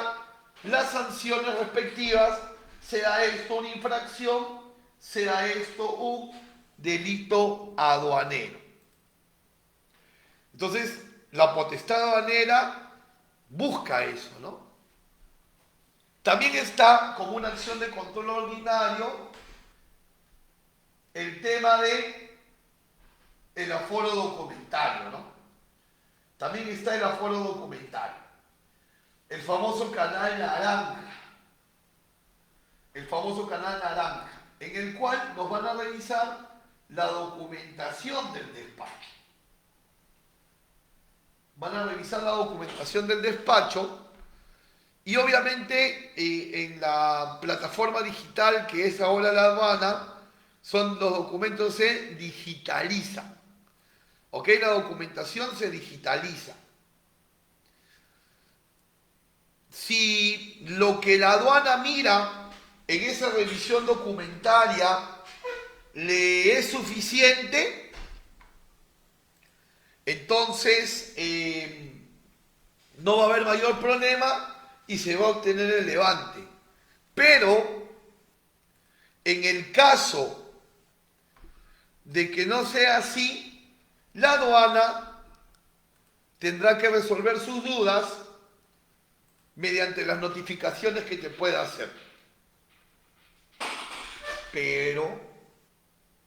las sanciones respectivas, sea esto una infracción, sea esto un delito aduanero. Entonces, la potestad aduanera busca eso, ¿no? También está como una acción de control ordinario el tema de el aforo documentario, ¿no? También está el aforo documentario. El famoso canal naranja. El famoso canal naranja, en el cual nos van a revisar la documentación del despacho. Van a revisar la documentación del despacho y obviamente en la plataforma digital que es ahora la aduana, los documentos se digitalizan. ¿Ok? La documentación se digitaliza. Si lo que la aduana mira en esa revisión documentaria le es suficiente, entonces no va a haber mayor problema y se va a obtener el levante. Pero en el caso de que no sea así, la aduana tendrá que resolver sus dudas mediante las notificaciones que te pueda hacer. Pero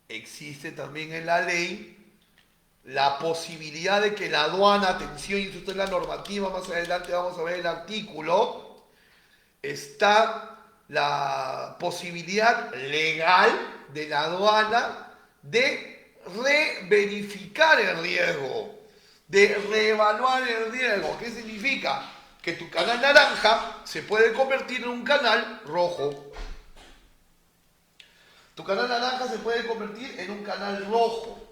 existe también en la ley la posibilidad de que la aduana, atención, y esto es la normativa, más adelante vamos a ver el artículo, está la posibilidad legal de la aduana de reverificar el riesgo, de reevaluar el riesgo. ¿Qué significa? Que tu canal naranja se puede convertir en un canal rojo. Tu canal naranja se puede convertir en un canal rojo.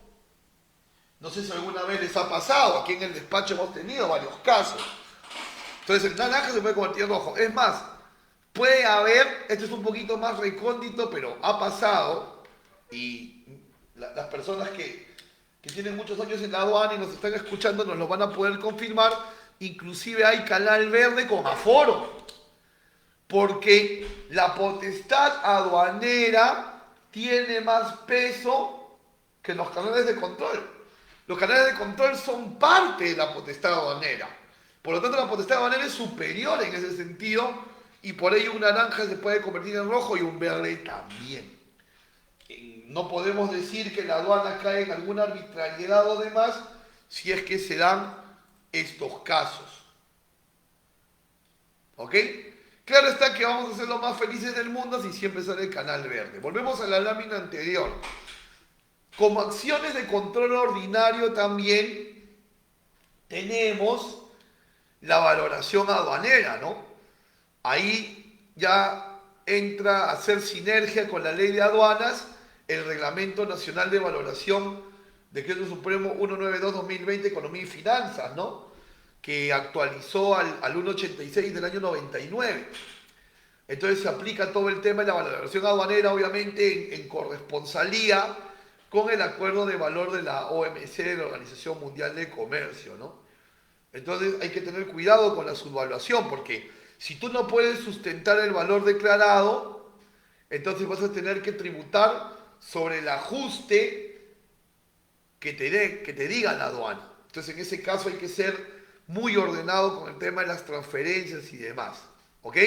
No sé si alguna vez les ha pasado, aquí en el despacho hemos tenido varios casos. Entonces el naranja se puede convertir en rojo. Es más, puede haber, esto es un poquito más recóndito, pero ha pasado, y las personas que tienen muchos años en la aduana y nos están escuchando nos lo van a poder confirmar, inclusive hay canal verde con aforo, porque la potestad aduanera tiene más peso que los canales de control. Los canales de control son parte de la potestad aduanera. Por lo tanto, la potestad aduanera es superior en ese sentido y por ello un naranja se puede convertir en rojo y un verde también. No podemos decir que la aduana cae en alguna arbitrariedad o demás si es que se dan estos casos. ¿Ok? Claro está que vamos a ser los más felices del mundo si siempre sale el canal verde. Volvemos a la lámina anterior. Como acciones de control ordinario también tenemos la valoración aduanera, ¿no? Ahí ya entra a hacer sinergia con la ley de aduanas el Reglamento Nacional de Valoración, Decreto Supremo 192-2020, Economía y Finanzas, ¿no? Que actualizó al 186 del año 99. Entonces se aplica todo el tema de la valoración aduanera, obviamente en corresponsalía con el acuerdo de valor de la OMC, de la Organización Mundial de Comercio, ¿no? Entonces hay que tener cuidado con la subvaluación, porque si tú no puedes sustentar el valor declarado, entonces vas a tener que tributar sobre el ajuste que te diga la aduana. Entonces en ese caso hay que ser muy ordenado con el tema de las transferencias y demás, ¿ok?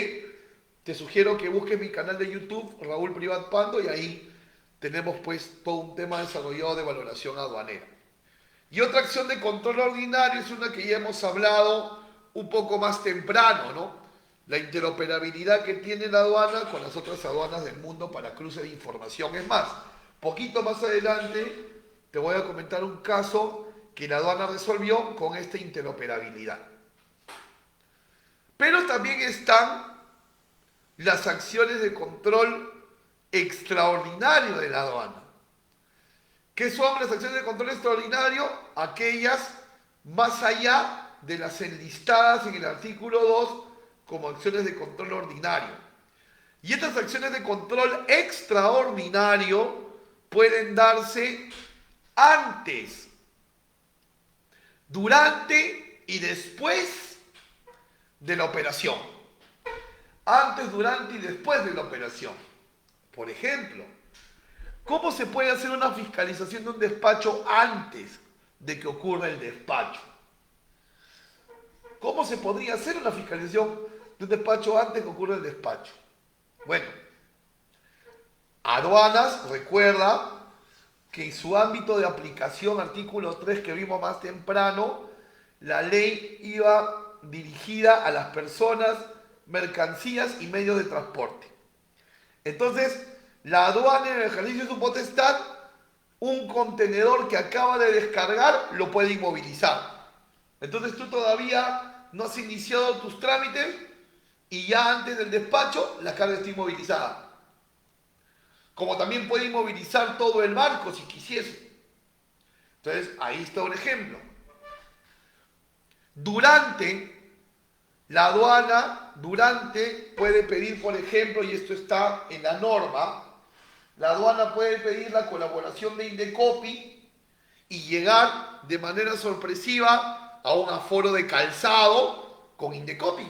Te sugiero que busques mi canal de YouTube, Raúl Privat Pando, y ahí tenemos pues todo un tema desarrollado de valoración aduanera. Y otra acción de control ordinario es una que ya hemos hablado un poco más temprano, ¿no? La interoperabilidad que tiene la aduana con las otras aduanas del mundo para cruce de información. Es más, poquito más adelante te voy a comentar un caso que la aduana resolvió con esta interoperabilidad. Pero también están las acciones de control extraordinario de la aduana. ¿Qué son las acciones de control extraordinario? Aquellas más allá de las enlistadas en el artículo 2 como acciones de control ordinario. Y estas acciones de control extraordinario pueden darse antes, durante y después de la operación. Antes, durante y después de la operación. Por ejemplo, ¿cómo se puede hacer una fiscalización de un despacho antes de que ocurra el despacho? ¿Cómo se podría hacer una fiscalización de un despacho antes de que ocurra el despacho? Bueno, aduanas, recuerda que en su ámbito de aplicación, artículo 3 que vimos más temprano, la ley iba dirigida a las personas, mercancías y medios de transporte. Entonces, la aduana en el ejercicio de su potestad, un contenedor que acaba de descargar lo puede inmovilizar. Entonces tú todavía no has iniciado tus trámites y ya antes del despacho la carga está inmovilizada. Como también puede inmovilizar todo el barco si quisiese. Entonces, ahí está un ejemplo. Durante la aduana, puede pedir, por ejemplo, y esto está en la norma, la aduana puede pedir la colaboración de Indecopi y llegar de manera sorpresiva a un aforo de calzado con Indecopi.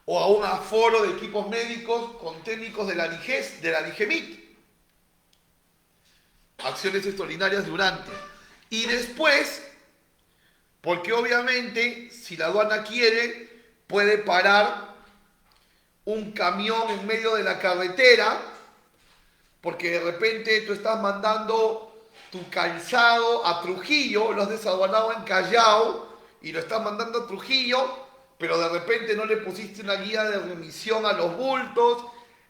O a un aforo de equipos médicos con técnicos de la DIGEMIT. Acciones extraordinarias durante. Y después, porque obviamente, si la aduana quiere, puede parar un camión en medio de la carretera, porque de repente tú estás mandando tu calzado a Trujillo, lo has desaduanado en Callao, y lo estás mandando a Trujillo, pero de repente no le pusiste una guía de remisión a los bultos,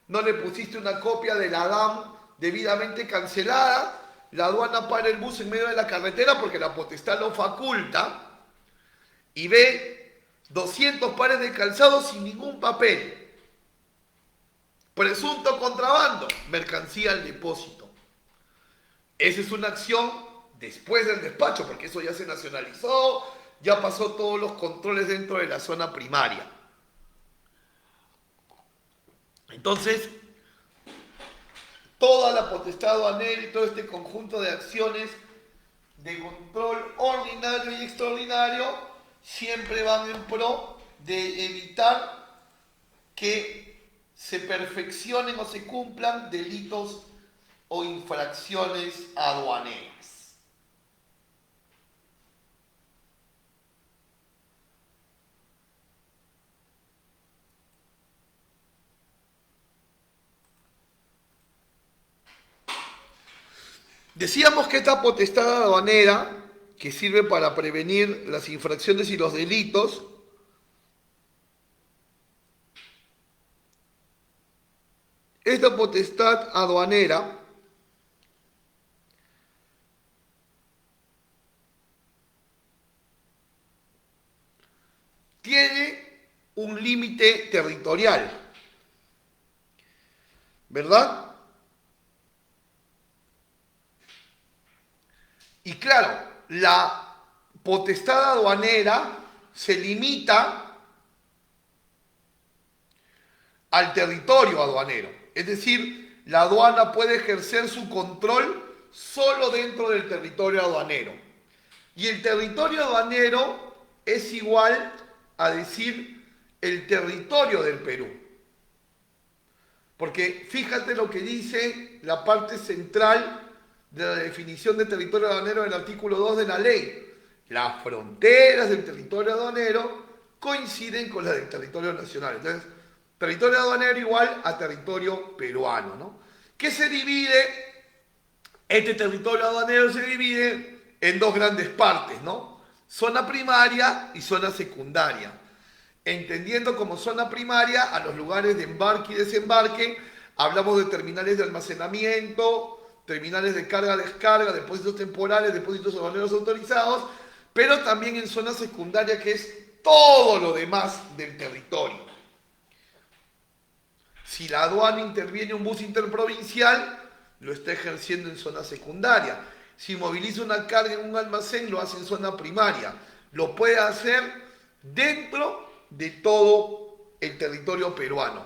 no le pusiste una copia de la DAM debidamente cancelada, la aduana para el bus en medio de la carretera porque la potestad lo faculta y ve 200 pares de calzado sin ningún papel. Presunto contrabando, mercancía al depósito. Esa es una acción después del despacho porque eso ya se nacionalizó, ya pasó todos los controles dentro de la zona primaria. Entonces, toda la potestad aduanera y todo este conjunto de acciones de control ordinario y extraordinario siempre van en pro de evitar que se perfeccionen o se cumplan delitos o infracciones aduaneras. Decíamos que esta potestad aduanera, que sirve para prevenir las infracciones y los delitos, esta potestad aduanera tiene un límite territorial, ¿verdad? Y claro, la potestad aduanera se limita al territorio aduanero. Es decir, la aduana puede ejercer su control solo dentro del territorio aduanero. Y el territorio aduanero es igual a decir el territorio del Perú. Porque fíjate lo que dice la parte central de la definición de territorio aduanero del artículo 2 de la ley. Las fronteras del territorio aduanero coinciden con las del territorio nacional. Entonces, territorio aduanero igual a territorio peruano, ¿no? ¿Qué se divide? Este territorio aduanero se divide en dos grandes partes, ¿no? Zona primaria y zona secundaria. Entendiendo como zona primaria a los lugares de embarque y desembarque, hablamos de terminales de almacenamiento, terminales de carga-descarga, depósitos temporales, depósitos aduaneros autorizados, pero también en zona secundaria, que es todo lo demás del territorio. Si la aduana interviene un bus interprovincial, lo está ejerciendo en zona secundaria. Si moviliza una carga en un almacén, lo hace en zona primaria. Lo puede hacer dentro de todo el territorio peruano.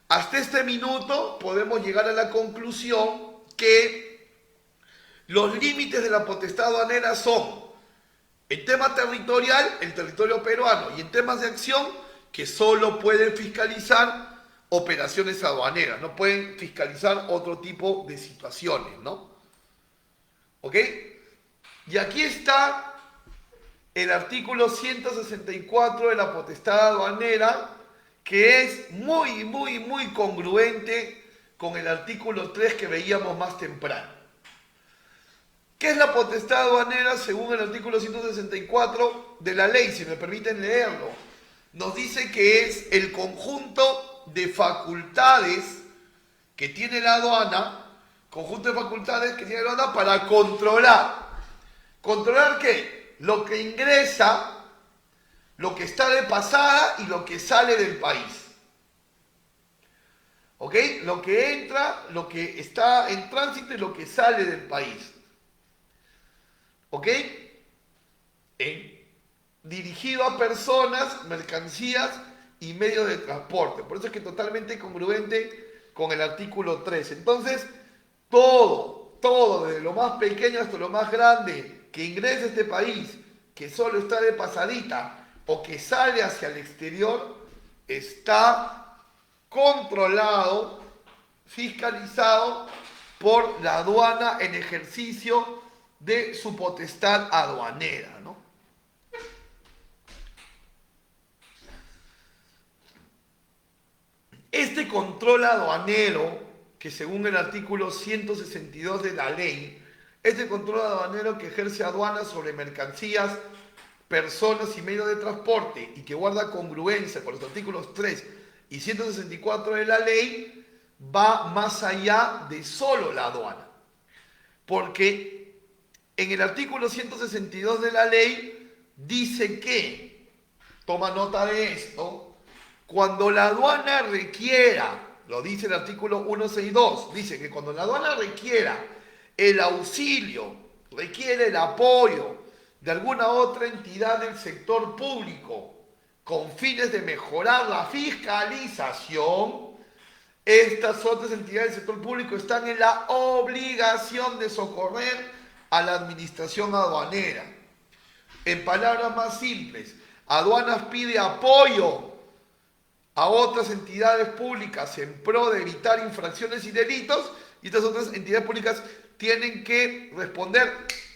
Hasta este minuto podemos llegar a la conclusión que los límites de la potestad aduanera son, en tema territorial, el territorio peruano, y en temas de acción, que solo pueden fiscalizar operaciones aduaneras, no pueden fiscalizar otro tipo de situaciones, ¿no? ¿Ok? Y aquí está el artículo 164 de la potestad aduanera, que es muy congruente con el artículo 3 que veíamos más temprano. ¿Qué es la potestad aduanera según el artículo 164 de la ley? Si me permiten leerlo. Nos dice que es el conjunto de facultades que tiene la aduana, para controlar. ¿Controlar qué? Lo que ingresa, lo que está de pasada y lo que sale del país. ¿Ok? Lo que entra, lo que está en tránsito y lo que sale del país. ¿Ok? Dirigido a personas, mercancías y medios de transporte. Por eso es que totalmente congruente con el artículo 3. Entonces, todo, desde lo más pequeño hasta lo más grande, que ingresa a este país, que solo está de pasadita o que sale hacia el exterior, está controlado, fiscalizado por la aduana en ejercicio de su potestad aduanera, ¿no? Este control aduanero, que según el artículo 162 de la ley, este control aduanero que ejerce aduana sobre mercancías, personas y medios de transporte y que guarda congruencia con los artículos 3 y 164 de la ley, va más allá de solo la aduana. Porque en el artículo 162 de la ley dice que, toma nota de esto, cuando la aduana requiera, lo dice el artículo 162, dice que cuando la aduana requiera el auxilio, requiere el apoyo de alguna otra entidad del sector público con fines de mejorar la fiscalización, estas otras entidades del sector público están en la obligación de socorrer a la administración aduanera. En palabras más simples, aduanas pide apoyo a otras entidades públicas en pro de evitar infracciones y delitos, y estas otras entidades públicas tienen que responder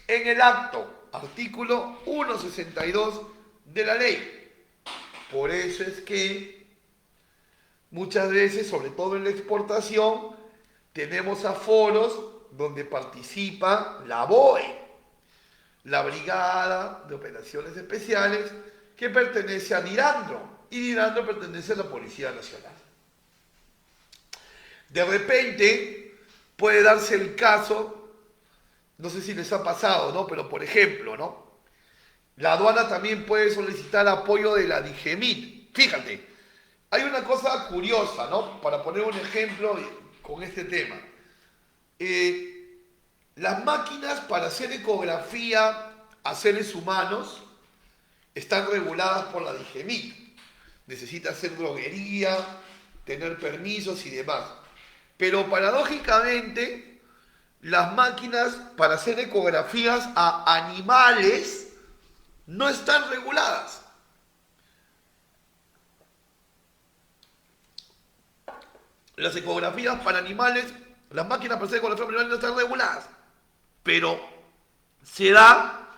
en el acto, artículo 162 de la ley. Por eso es que muchas veces, sobre todo en la exportación, tenemos aforos donde participa la BOE, la Brigada de Operaciones Especiales, que pertenece a Dirandro, y Dirandro pertenece a la Policía Nacional. De repente puede darse el caso, no sé si les ha pasado, ¿no? Pero por ejemplo, ¿no? La aduana también puede solicitar apoyo de la DIGEMIT. Fíjate, hay una cosa curiosa, ¿no? Para poner un ejemplo con este tema. Las máquinas para hacer ecografía a seres humanos están reguladas por la DIGEMIT. Necesita hacer droguería, tener permisos y demás. Pero paradójicamente, las máquinas para hacer ecografías a animales no están reguladas. Las ecografías para animales, las máquinas para hacer ecografías para animales no están reguladas. Pero se da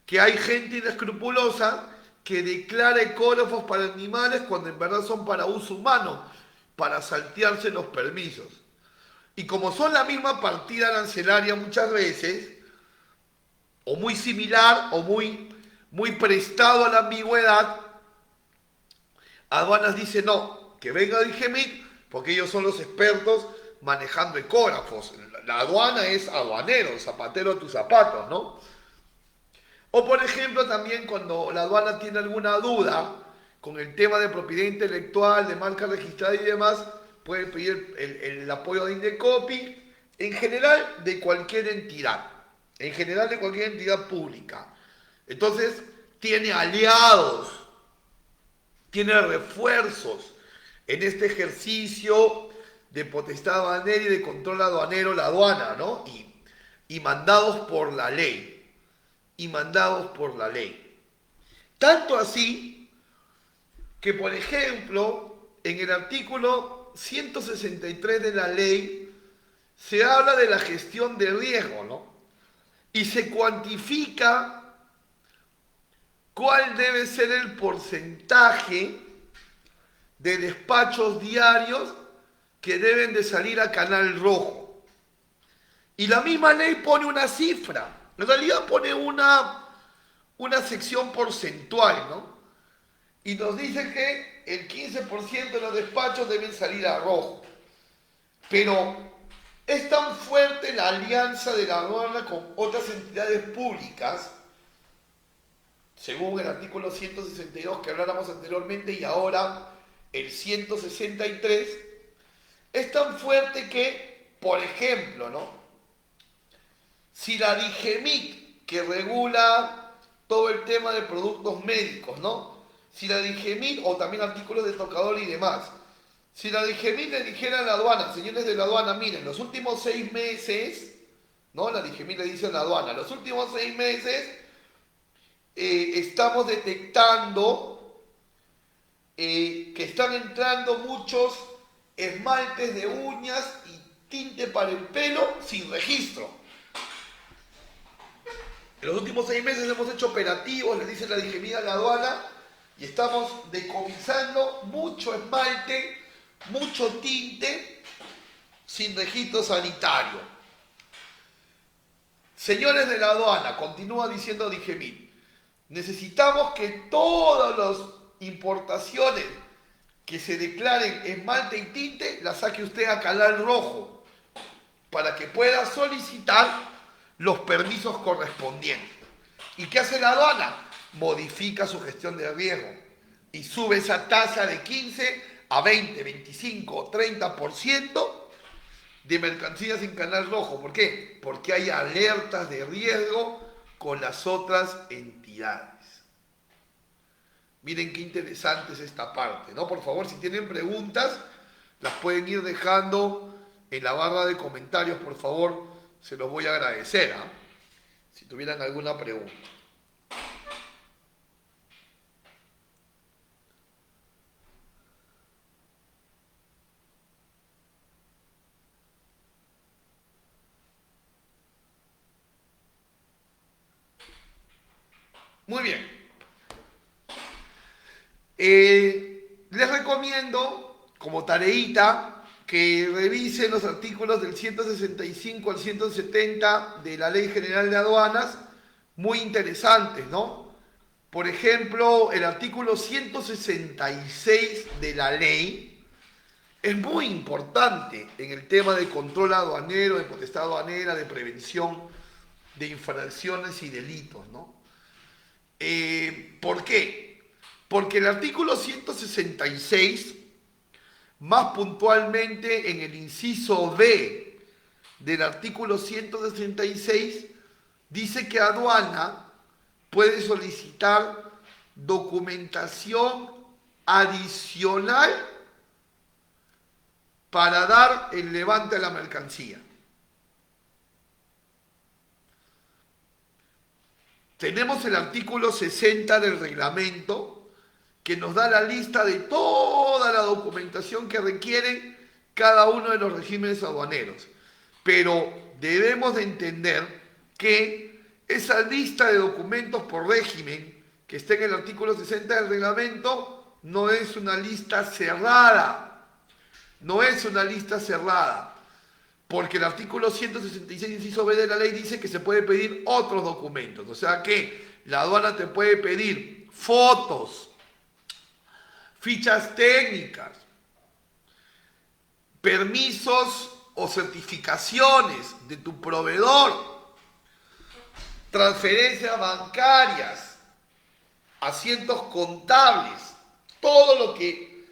que hay gente inescrupulosa que declara ecógrafos para animales cuando en verdad son para uso humano, para saltearse los permisos. Y como son la misma partida arancelaria muchas veces, o muy similar, o muy prestado a la ambigüedad, aduanas dice no, que venga el DIGEMIT, porque ellos son los expertos manejando ecógrafos. La aduana es aduanero, zapatero a tus zapatos, ¿no? O por ejemplo también cuando la aduana tiene alguna duda con el tema de propiedad intelectual, de marca registrada y demás, puede pedir el apoyo de Indecopi, en general de cualquier entidad, pública. Entonces tiene aliados tiene refuerzos en este ejercicio de potestad aduanera y de control aduanero, la aduana, ¿no? Y mandados por la ley. Y mandados por la ley. Tanto así que, por ejemplo, en el artículo 163 de la ley se habla de la gestión de riesgo, ¿no? Y se cuantifica cuál debe ser el porcentaje de despachos diarios que deben de salir a Canal Rojo. Y la misma ley pone una cifra, en realidad pone una sección porcentual, ¿no? Y nos dice que el 15% de los despachos deben salir a rojo. Pero es tan fuerte la alianza de la aduana con otras entidades públicas, según el artículo 162 que habláramos anteriormente y ahora el 163, es tan fuerte que, por ejemplo, ¿no? Si la DIGEMIT, que regula todo el tema de productos médicos, ¿no? Si la DIGEMIT, o también artículos de tocador y demás, si la DIGEMIT le dijera a la aduana, señores de la aduana, miren, los últimos 6 meses, ¿no? La DIGEMIT le dice a la aduana, los últimos 6 meses estamos detectando que están entrando muchos esmaltes de uñas y tinte para el pelo sin registro. En los últimos 6 meses hemos hecho operativos, le dice la DIGEMIT a la aduana, y estamos decomisando mucho esmalte, mucho tinte sin registro sanitario. Señores de la aduana, continúa diciendo DIGEMIT, necesitamos que todas las importaciones que se declaren esmalte y tinte las saque usted a Canal Rojo para que pueda solicitar los permisos correspondientes. ¿Y qué hace la aduana? Modifica su gestión de riesgo y sube esa tasa de 15 a 20, 25, 30% de mercancías en Canal Rojo. ¿Por qué? Porque hay alertas de riesgo con las otras entidades. Miren qué interesante es esta parte, ¿no? Por favor, si tienen preguntas, las pueden ir dejando en la barra de comentarios, por favor, se los voy a agradecer, ¿eh? Si tuvieran alguna pregunta. Muy bien. Les recomiendo, como tareita, que revisen los artículos del 165 al 170 de la Ley General de Aduanas, muy interesantes, ¿no? Por ejemplo, el artículo 166 de la ley es muy importante en el tema de control aduanero, de potestad aduanera, de prevención de infracciones y delitos, ¿no? ¿Por qué? Porque el artículo 166, más puntualmente en el inciso B del artículo 166, dice que aduana puede solicitar documentación adicional para dar el levante a la mercancía. Tenemos el artículo 60 del reglamento que nos da la lista de toda la documentación que requieren cada uno de los regímenes aduaneros. Pero debemos de entender que esa lista de documentos por régimen que está en el artículo 60 del reglamento no es una lista cerrada. No es una lista cerrada. Porque el artículo 166, inciso B de la ley dice que se puede pedir otros documentos. O sea que la aduana te puede pedir fotos, fichas técnicas, permisos o certificaciones de tu proveedor, transferencias bancarias, asientos contables, todo lo que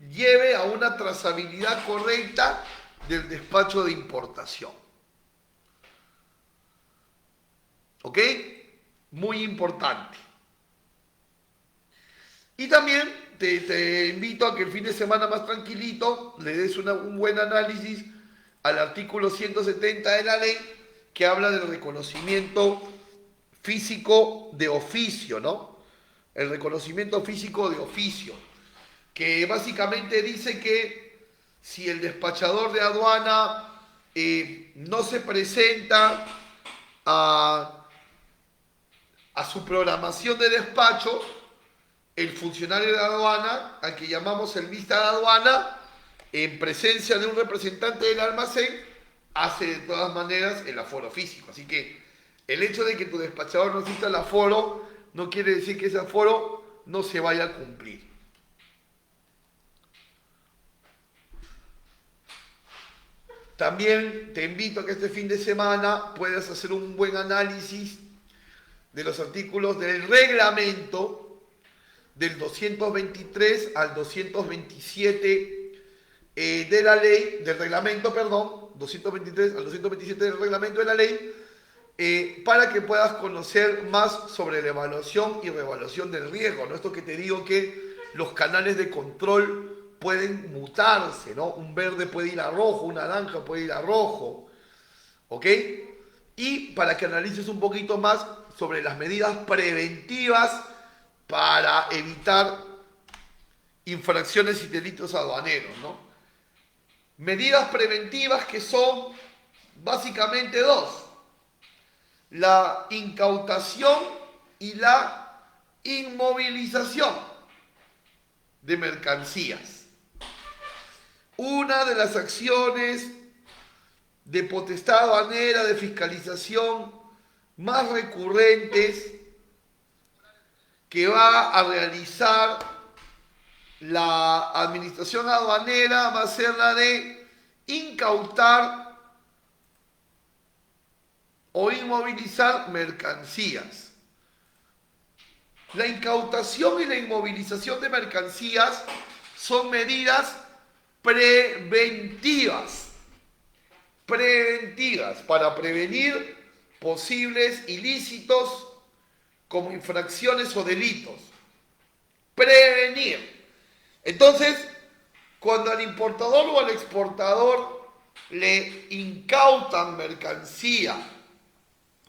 lleve a una trazabilidad correcta del despacho de importación. ¿Ok? Muy importante. Y también te invito a que el fin de semana más tranquilito le des un buen análisis al artículo 170 de la ley que habla del reconocimiento físico de oficio, ¿no? El reconocimiento físico de oficio, que básicamente dice que si el despachador de aduana no se presenta a su programación de despacho, el funcionario de aduana, al que llamamos el vista de aduana, en presencia de un representante del almacén, hace de todas maneras el aforo físico. Así que el hecho de que tu despachador no exista el aforo no quiere decir que ese aforo no se vaya a cumplir. También te invito a que este fin de semana puedas hacer un buen análisis de los artículos del reglamento del 223 al 227 de la ley, del reglamento, perdón, 223 al 227 del reglamento de la ley, para que puedas conocer más sobre la evaluación y reevaluación del riesgo, ¿no? Esto que te digo que los canales de control pueden mutarse, ¿no? Un verde puede ir a rojo, un naranja puede ir a rojo, ¿ok? Y para que analices un poquito más sobre las medidas preventivas para evitar infracciones y delitos aduaneros, ¿no? Medidas preventivas que son básicamente dos: la incautación y la inmovilización de mercancías. Una de las acciones de potestad aduanera, de fiscalización más recurrentes que va a realizar la administración aduanera va a ser la de incautar o inmovilizar mercancías. La incautación y la inmovilización de mercancías son medidas preventivas para prevenir posibles ilícitos como infracciones o delitos. Prevenir. Entonces, cuando al importador o al exportador le incautan mercancía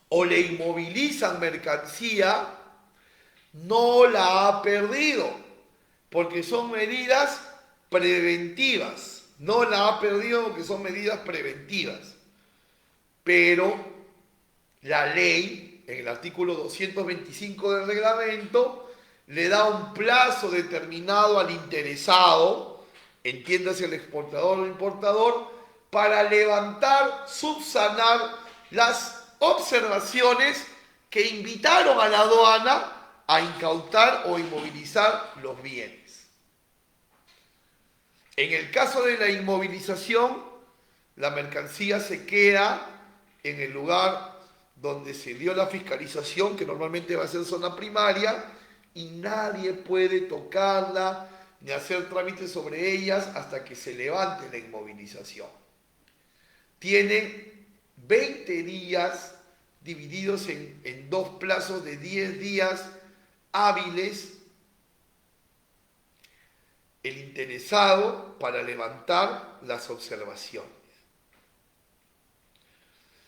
o le inmovilizan mercancía, no la ha perdido, porque son medidas preventivas. No la ha perdido porque son medidas preventivas. Pero la ley, en el artículo 225 del reglamento, le da un plazo determinado al interesado, entiéndase el exportador o importador, para levantar, subsanar las observaciones que invitaron a la aduana a incautar o inmovilizar los bienes. En el caso de la inmovilización, la mercancía se queda en el lugar donde se dio la fiscalización, que normalmente va a ser zona primaria, y nadie puede tocarla ni hacer trámites sobre ellas hasta que se levante la inmovilización. Tiene 20 días divididos en dos plazos de 10 días hábiles el interesado para levantar las observaciones.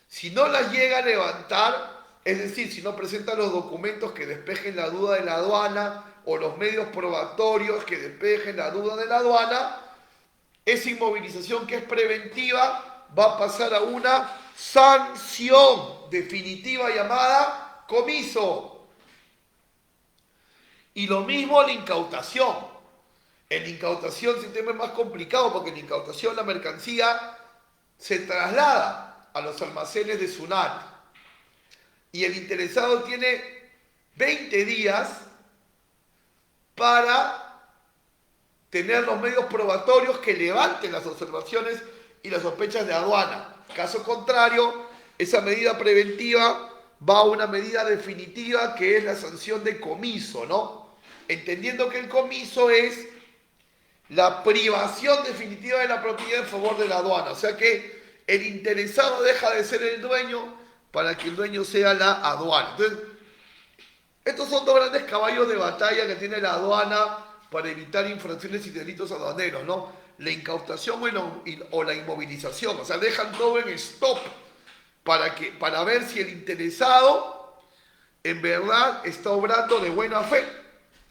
Si no las llega a levantar, es decir, si no presenta los documentos que despejen la duda de la aduana o los medios probatorios que despejen la duda de la aduana, esa inmovilización que es preventiva va a pasar a una sanción definitiva llamada comiso. Y lo mismo la incautación. En la incautación el sistema es más complicado porque en la incautación la mercancía se traslada a los almacenes de SUNAT y el interesado tiene 20 días para tener los medios probatorios que levanten las observaciones y las sospechas de aduana. Caso contrario, esa medida preventiva va a una medida definitiva que es la sanción de comiso, ¿no? Entendiendo que el comiso es la privación definitiva de la propiedad en favor de la aduana. O sea que el interesado deja de ser el dueño para que el dueño sea la aduana. Entonces, estos son dos grandes caballos de batalla que tiene la aduana para evitar infracciones y delitos aduaneros, ¿no? La incautación o la inmovilización, o sea, dejan todo en stop para ver si el interesado en verdad está obrando de buena fe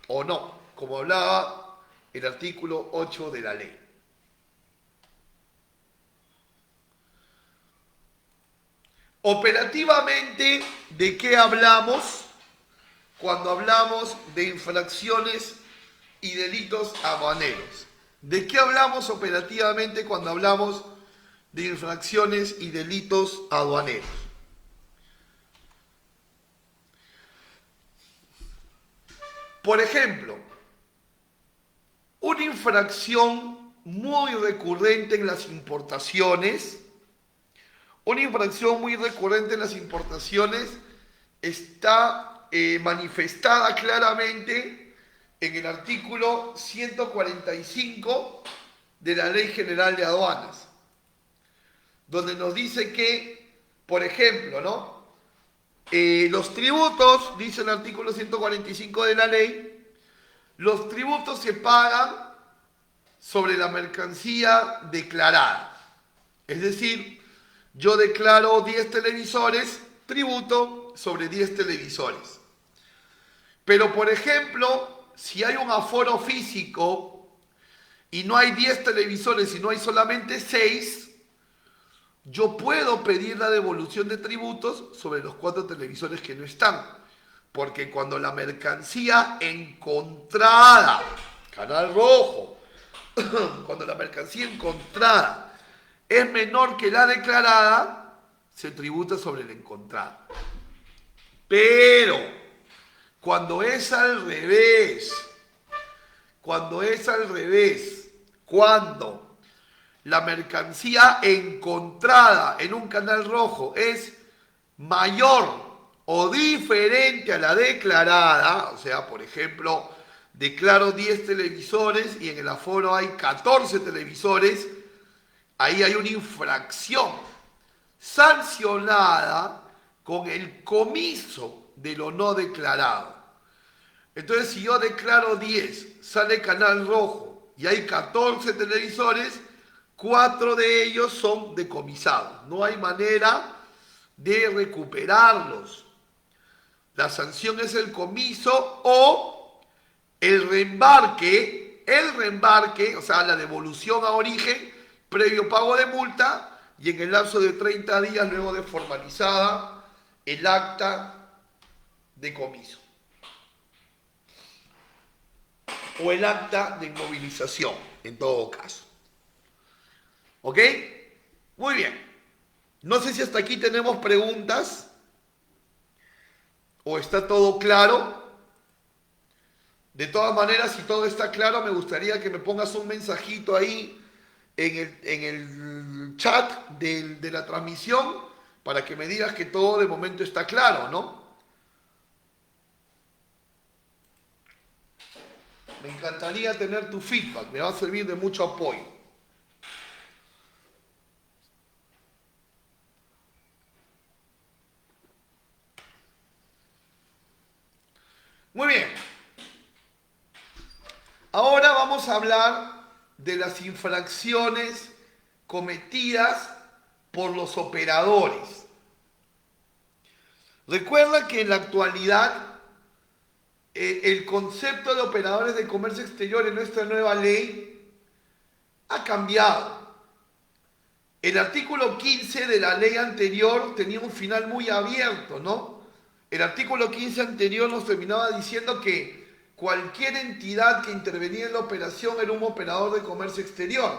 o no, como hablaba el artículo 8 de la ley. Operativamente, ¿de qué hablamos cuando hablamos de infracciones y delitos aduaneros? ¿De qué hablamos operativamente cuando hablamos de infracciones y delitos aduaneros? Por ejemplo, una infracción muy recurrente en las importaciones, está manifestada claramente en el artículo 145 de la Ley General de Aduanas, donde nos dice que, por ejemplo, ¿no? Los tributos, dice el artículo 145 de la ley, los tributos se pagan sobre la mercancía declarada. Es decir, yo declaro 10 televisores, tributo sobre 10 televisores. Pero, por ejemplo, si hay un aforo físico y no hay 10 televisores y no hay solamente 6, yo puedo pedir la devolución de tributos sobre los 4 televisores que no están. Porque cuando la mercancía encontrada, canal rojo, cuando la mercancía encontrada es menor que la declarada, se tributa sobre la encontrada. Pero cuando es al revés, cuando la mercancía encontrada en un canal rojo es mayor o diferente a la declarada, o sea, por ejemplo, declaro 10 televisores y en el aforo hay 14 televisores, ahí hay una infracción sancionada con el comiso de lo no declarado. Entonces, si yo declaro 10, sale canal rojo y hay 14 televisores, 4 de ellos son decomisados. No hay manera de recuperarlos. La sanción es el comiso o el reembarque, o sea, la devolución a origen, previo pago de multa y en el lapso de 30 días luego de formalizada el acta de comiso o el acta de inmovilización, en todo caso. ¿Ok? Muy bien. No sé si hasta aquí tenemos preguntas o está todo claro. De todas maneras, si todo está claro, me gustaría que me pongas un mensajito ahí en el chat de la transmisión para que me digas que todo de momento está claro, ¿no? Me encantaría tener tu feedback, me va a servir de mucho apoyo. Muy bien. Ahora vamos a hablar de las infracciones cometidas por los operadores. Recuerda que en la actualidad el concepto de operadores de comercio exterior en nuestra nueva ley ha cambiado. El artículo 15 de la ley anterior tenía un final muy abierto, ¿no? El artículo 15 anterior nos terminaba diciendo que cualquier entidad que intervenía en la operación era un operador de comercio exterior.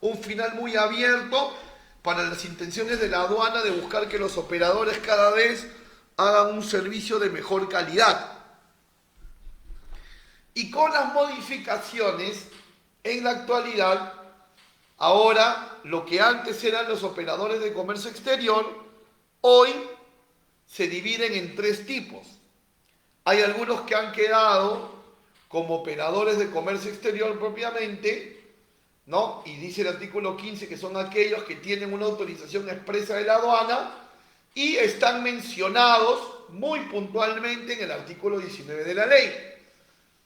Un final muy abierto para las intenciones de la aduana de buscar que los operadores cada vez hagan un servicio de mejor calidad. Y con las modificaciones, en la actualidad, ahora lo que antes eran los operadores de comercio exterior, hoy se dividen en 3 tipos. Hay algunos que han quedado como operadores de comercio exterior propiamente, ¿no? Y dice el artículo 15 que son aquellos que tienen una autorización expresa de la aduana y están mencionados muy puntualmente en el artículo 19 de la ley.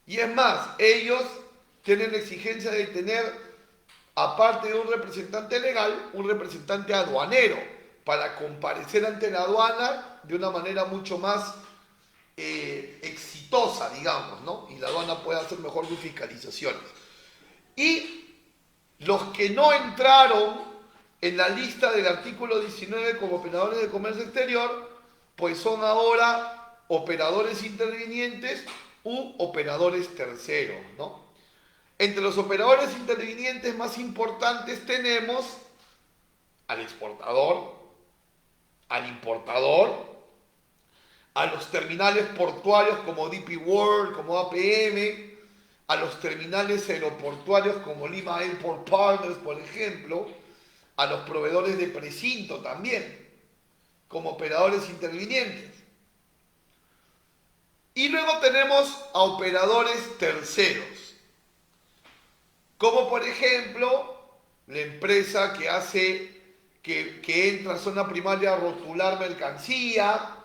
Y es más, ellos tienen la exigencia de tener, aparte de un representante legal, un representante aduanero para comparecer ante la aduana de una manera mucho más exitosa, digamos, ¿no? Y la aduana puede hacer mejor sus fiscalizaciones. Y los que no entraron en la lista del artículo 19 como operadores de comercio exterior, pues son ahora operadores intervinientes u operadores terceros, ¿no? Entre los operadores intervinientes más importantes tenemos al exportador, al importador, a los terminales portuarios como DP World, como APM, a los terminales aeroportuarios como Lima Airport Partners, por ejemplo, a los proveedores de precinto también, como operadores intervinientes. Y luego tenemos a operadores terceros, como por ejemplo la empresa que hace, que entra a zona primaria a rotular mercancía,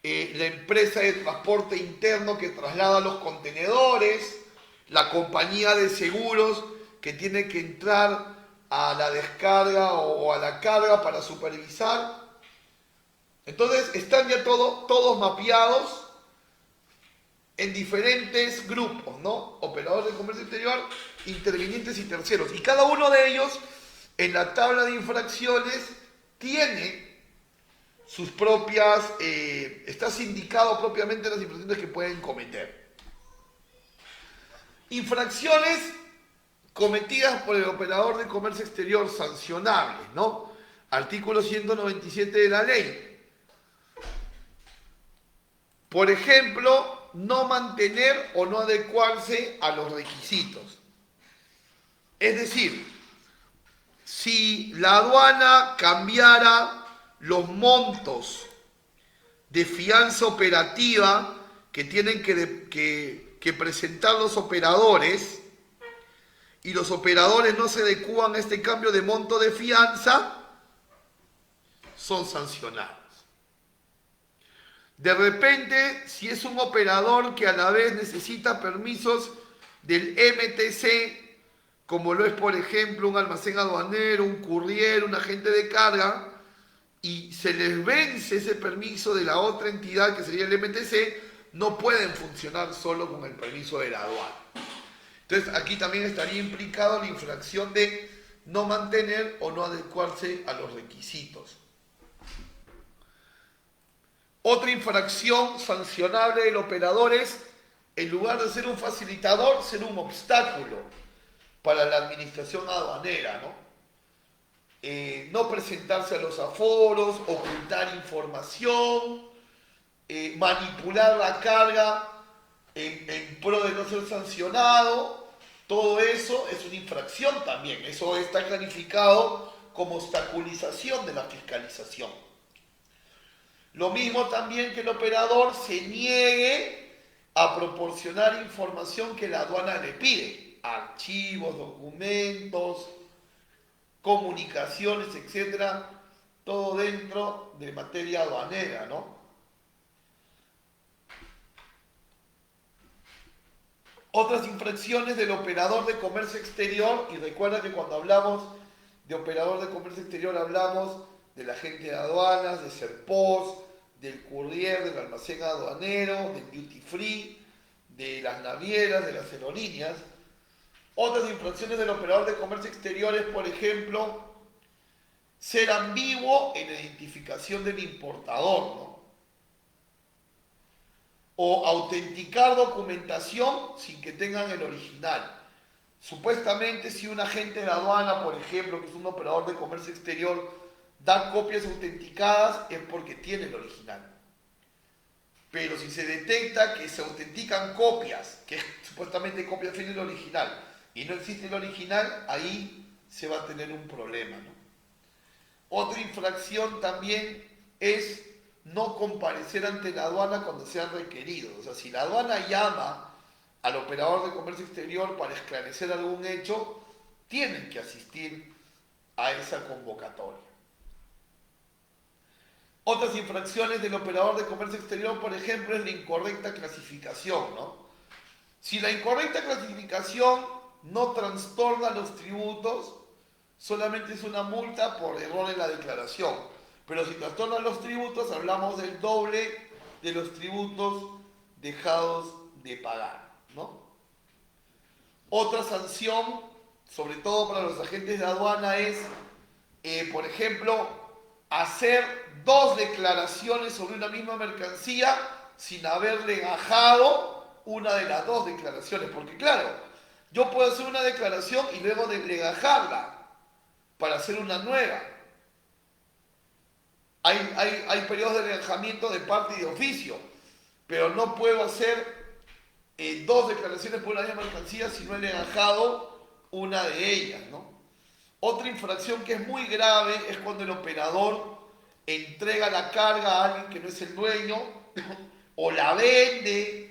la empresa de transporte interno que traslada los contenedores, la compañía de seguros que tiene que entrar a la descarga o a la carga para supervisar. Entonces están ya todos mapeados en diferentes grupos, ¿no? Operadores de comercio exterior, intervinientes y terceros. Y cada uno de ellos en la tabla de infracciones tiene sus propias, está sindicado propiamente las infracciones que pueden cometer. Infracciones cometidas por el operador de comercio exterior sancionables, ¿no? Artículo 197 de la ley. Por ejemplo, no mantener o no adecuarse a los requisitos. Es decir, si la aduana cambiara los montos de fianza operativa que tienen que presentar los operadores y los operadores no se adecúan a este cambio de monto de fianza, son sancionados. De repente, si es un operador que a la vez necesita permisos del MTC, como lo es por ejemplo un almacén aduanero, un courier, un agente de carga, y se les vence ese permiso de la otra entidad que sería el MTC, no pueden funcionar solo con el permiso de la aduana. Entonces aquí también estaría implicado la infracción de no mantener o no adecuarse a los requisitos. Otra infracción sancionable del operador es, en lugar de ser un facilitador, ser un obstáculo para la administración aduanera, ¿no? No presentarse a los aforos, ocultar información, manipular la carga en pro de no ser sancionado. Todo eso es una infracción también. Eso está calificado como obstaculización de la fiscalización. Lo mismo también que el operador se niegue a proporcionar información que la aduana le pide. Archivos, documentos, comunicaciones, etcétera, todo dentro de materia aduanera, ¿no? Otras infracciones del operador de comercio exterior, y recuerda que cuando hablamos de operador de comercio exterior hablamos del agente de aduanas, de Serpos, del courier, del almacén aduanero, del duty free, de las navieras, de las aerolíneas. Otras infracciones del operador de comercio exterior es, por ejemplo, ser ambiguo en la identificación del importador, ¿no? O autenticar documentación sin que tengan el original. Supuestamente, si un agente de aduana, por ejemplo, que es un operador de comercio exterior, da copias autenticadas, es porque tiene el original. Pero si se detecta que se autentican copias, que supuestamente copias tienen el original, y no existe el original, ahí se va a tener un problema, ¿no? Otra infracción también es no comparecer ante la aduana cuando sean requeridos. O sea, si la aduana llama al operador de comercio exterior para esclarecer algún hecho, tienen que asistir a esa convocatoria. Otras infracciones del operador de comercio exterior, por ejemplo, es la incorrecta clasificación, ¿no? Si la incorrecta clasificación no trastorna los tributos, solamente es una multa por error en la declaración. Pero si trastorna los tributos, hablamos del doble de los tributos dejados de pagar, ¿no? Otra sanción, sobre todo para los agentes de aduana, es, por ejemplo, hacer dos declaraciones sobre una misma mercancía sin haberle gajado una de las dos declaraciones. Porque claro, yo puedo hacer una declaración y luego legajarla para hacer una nueva. Hay periodos de legajamiento de parte y de oficio, pero no puedo hacer dos declaraciones por una misma mercancía si no he legajado una de ellas, ¿no? Otra infracción que es muy grave es cuando el operador entrega la carga a alguien que no es el dueño o la vende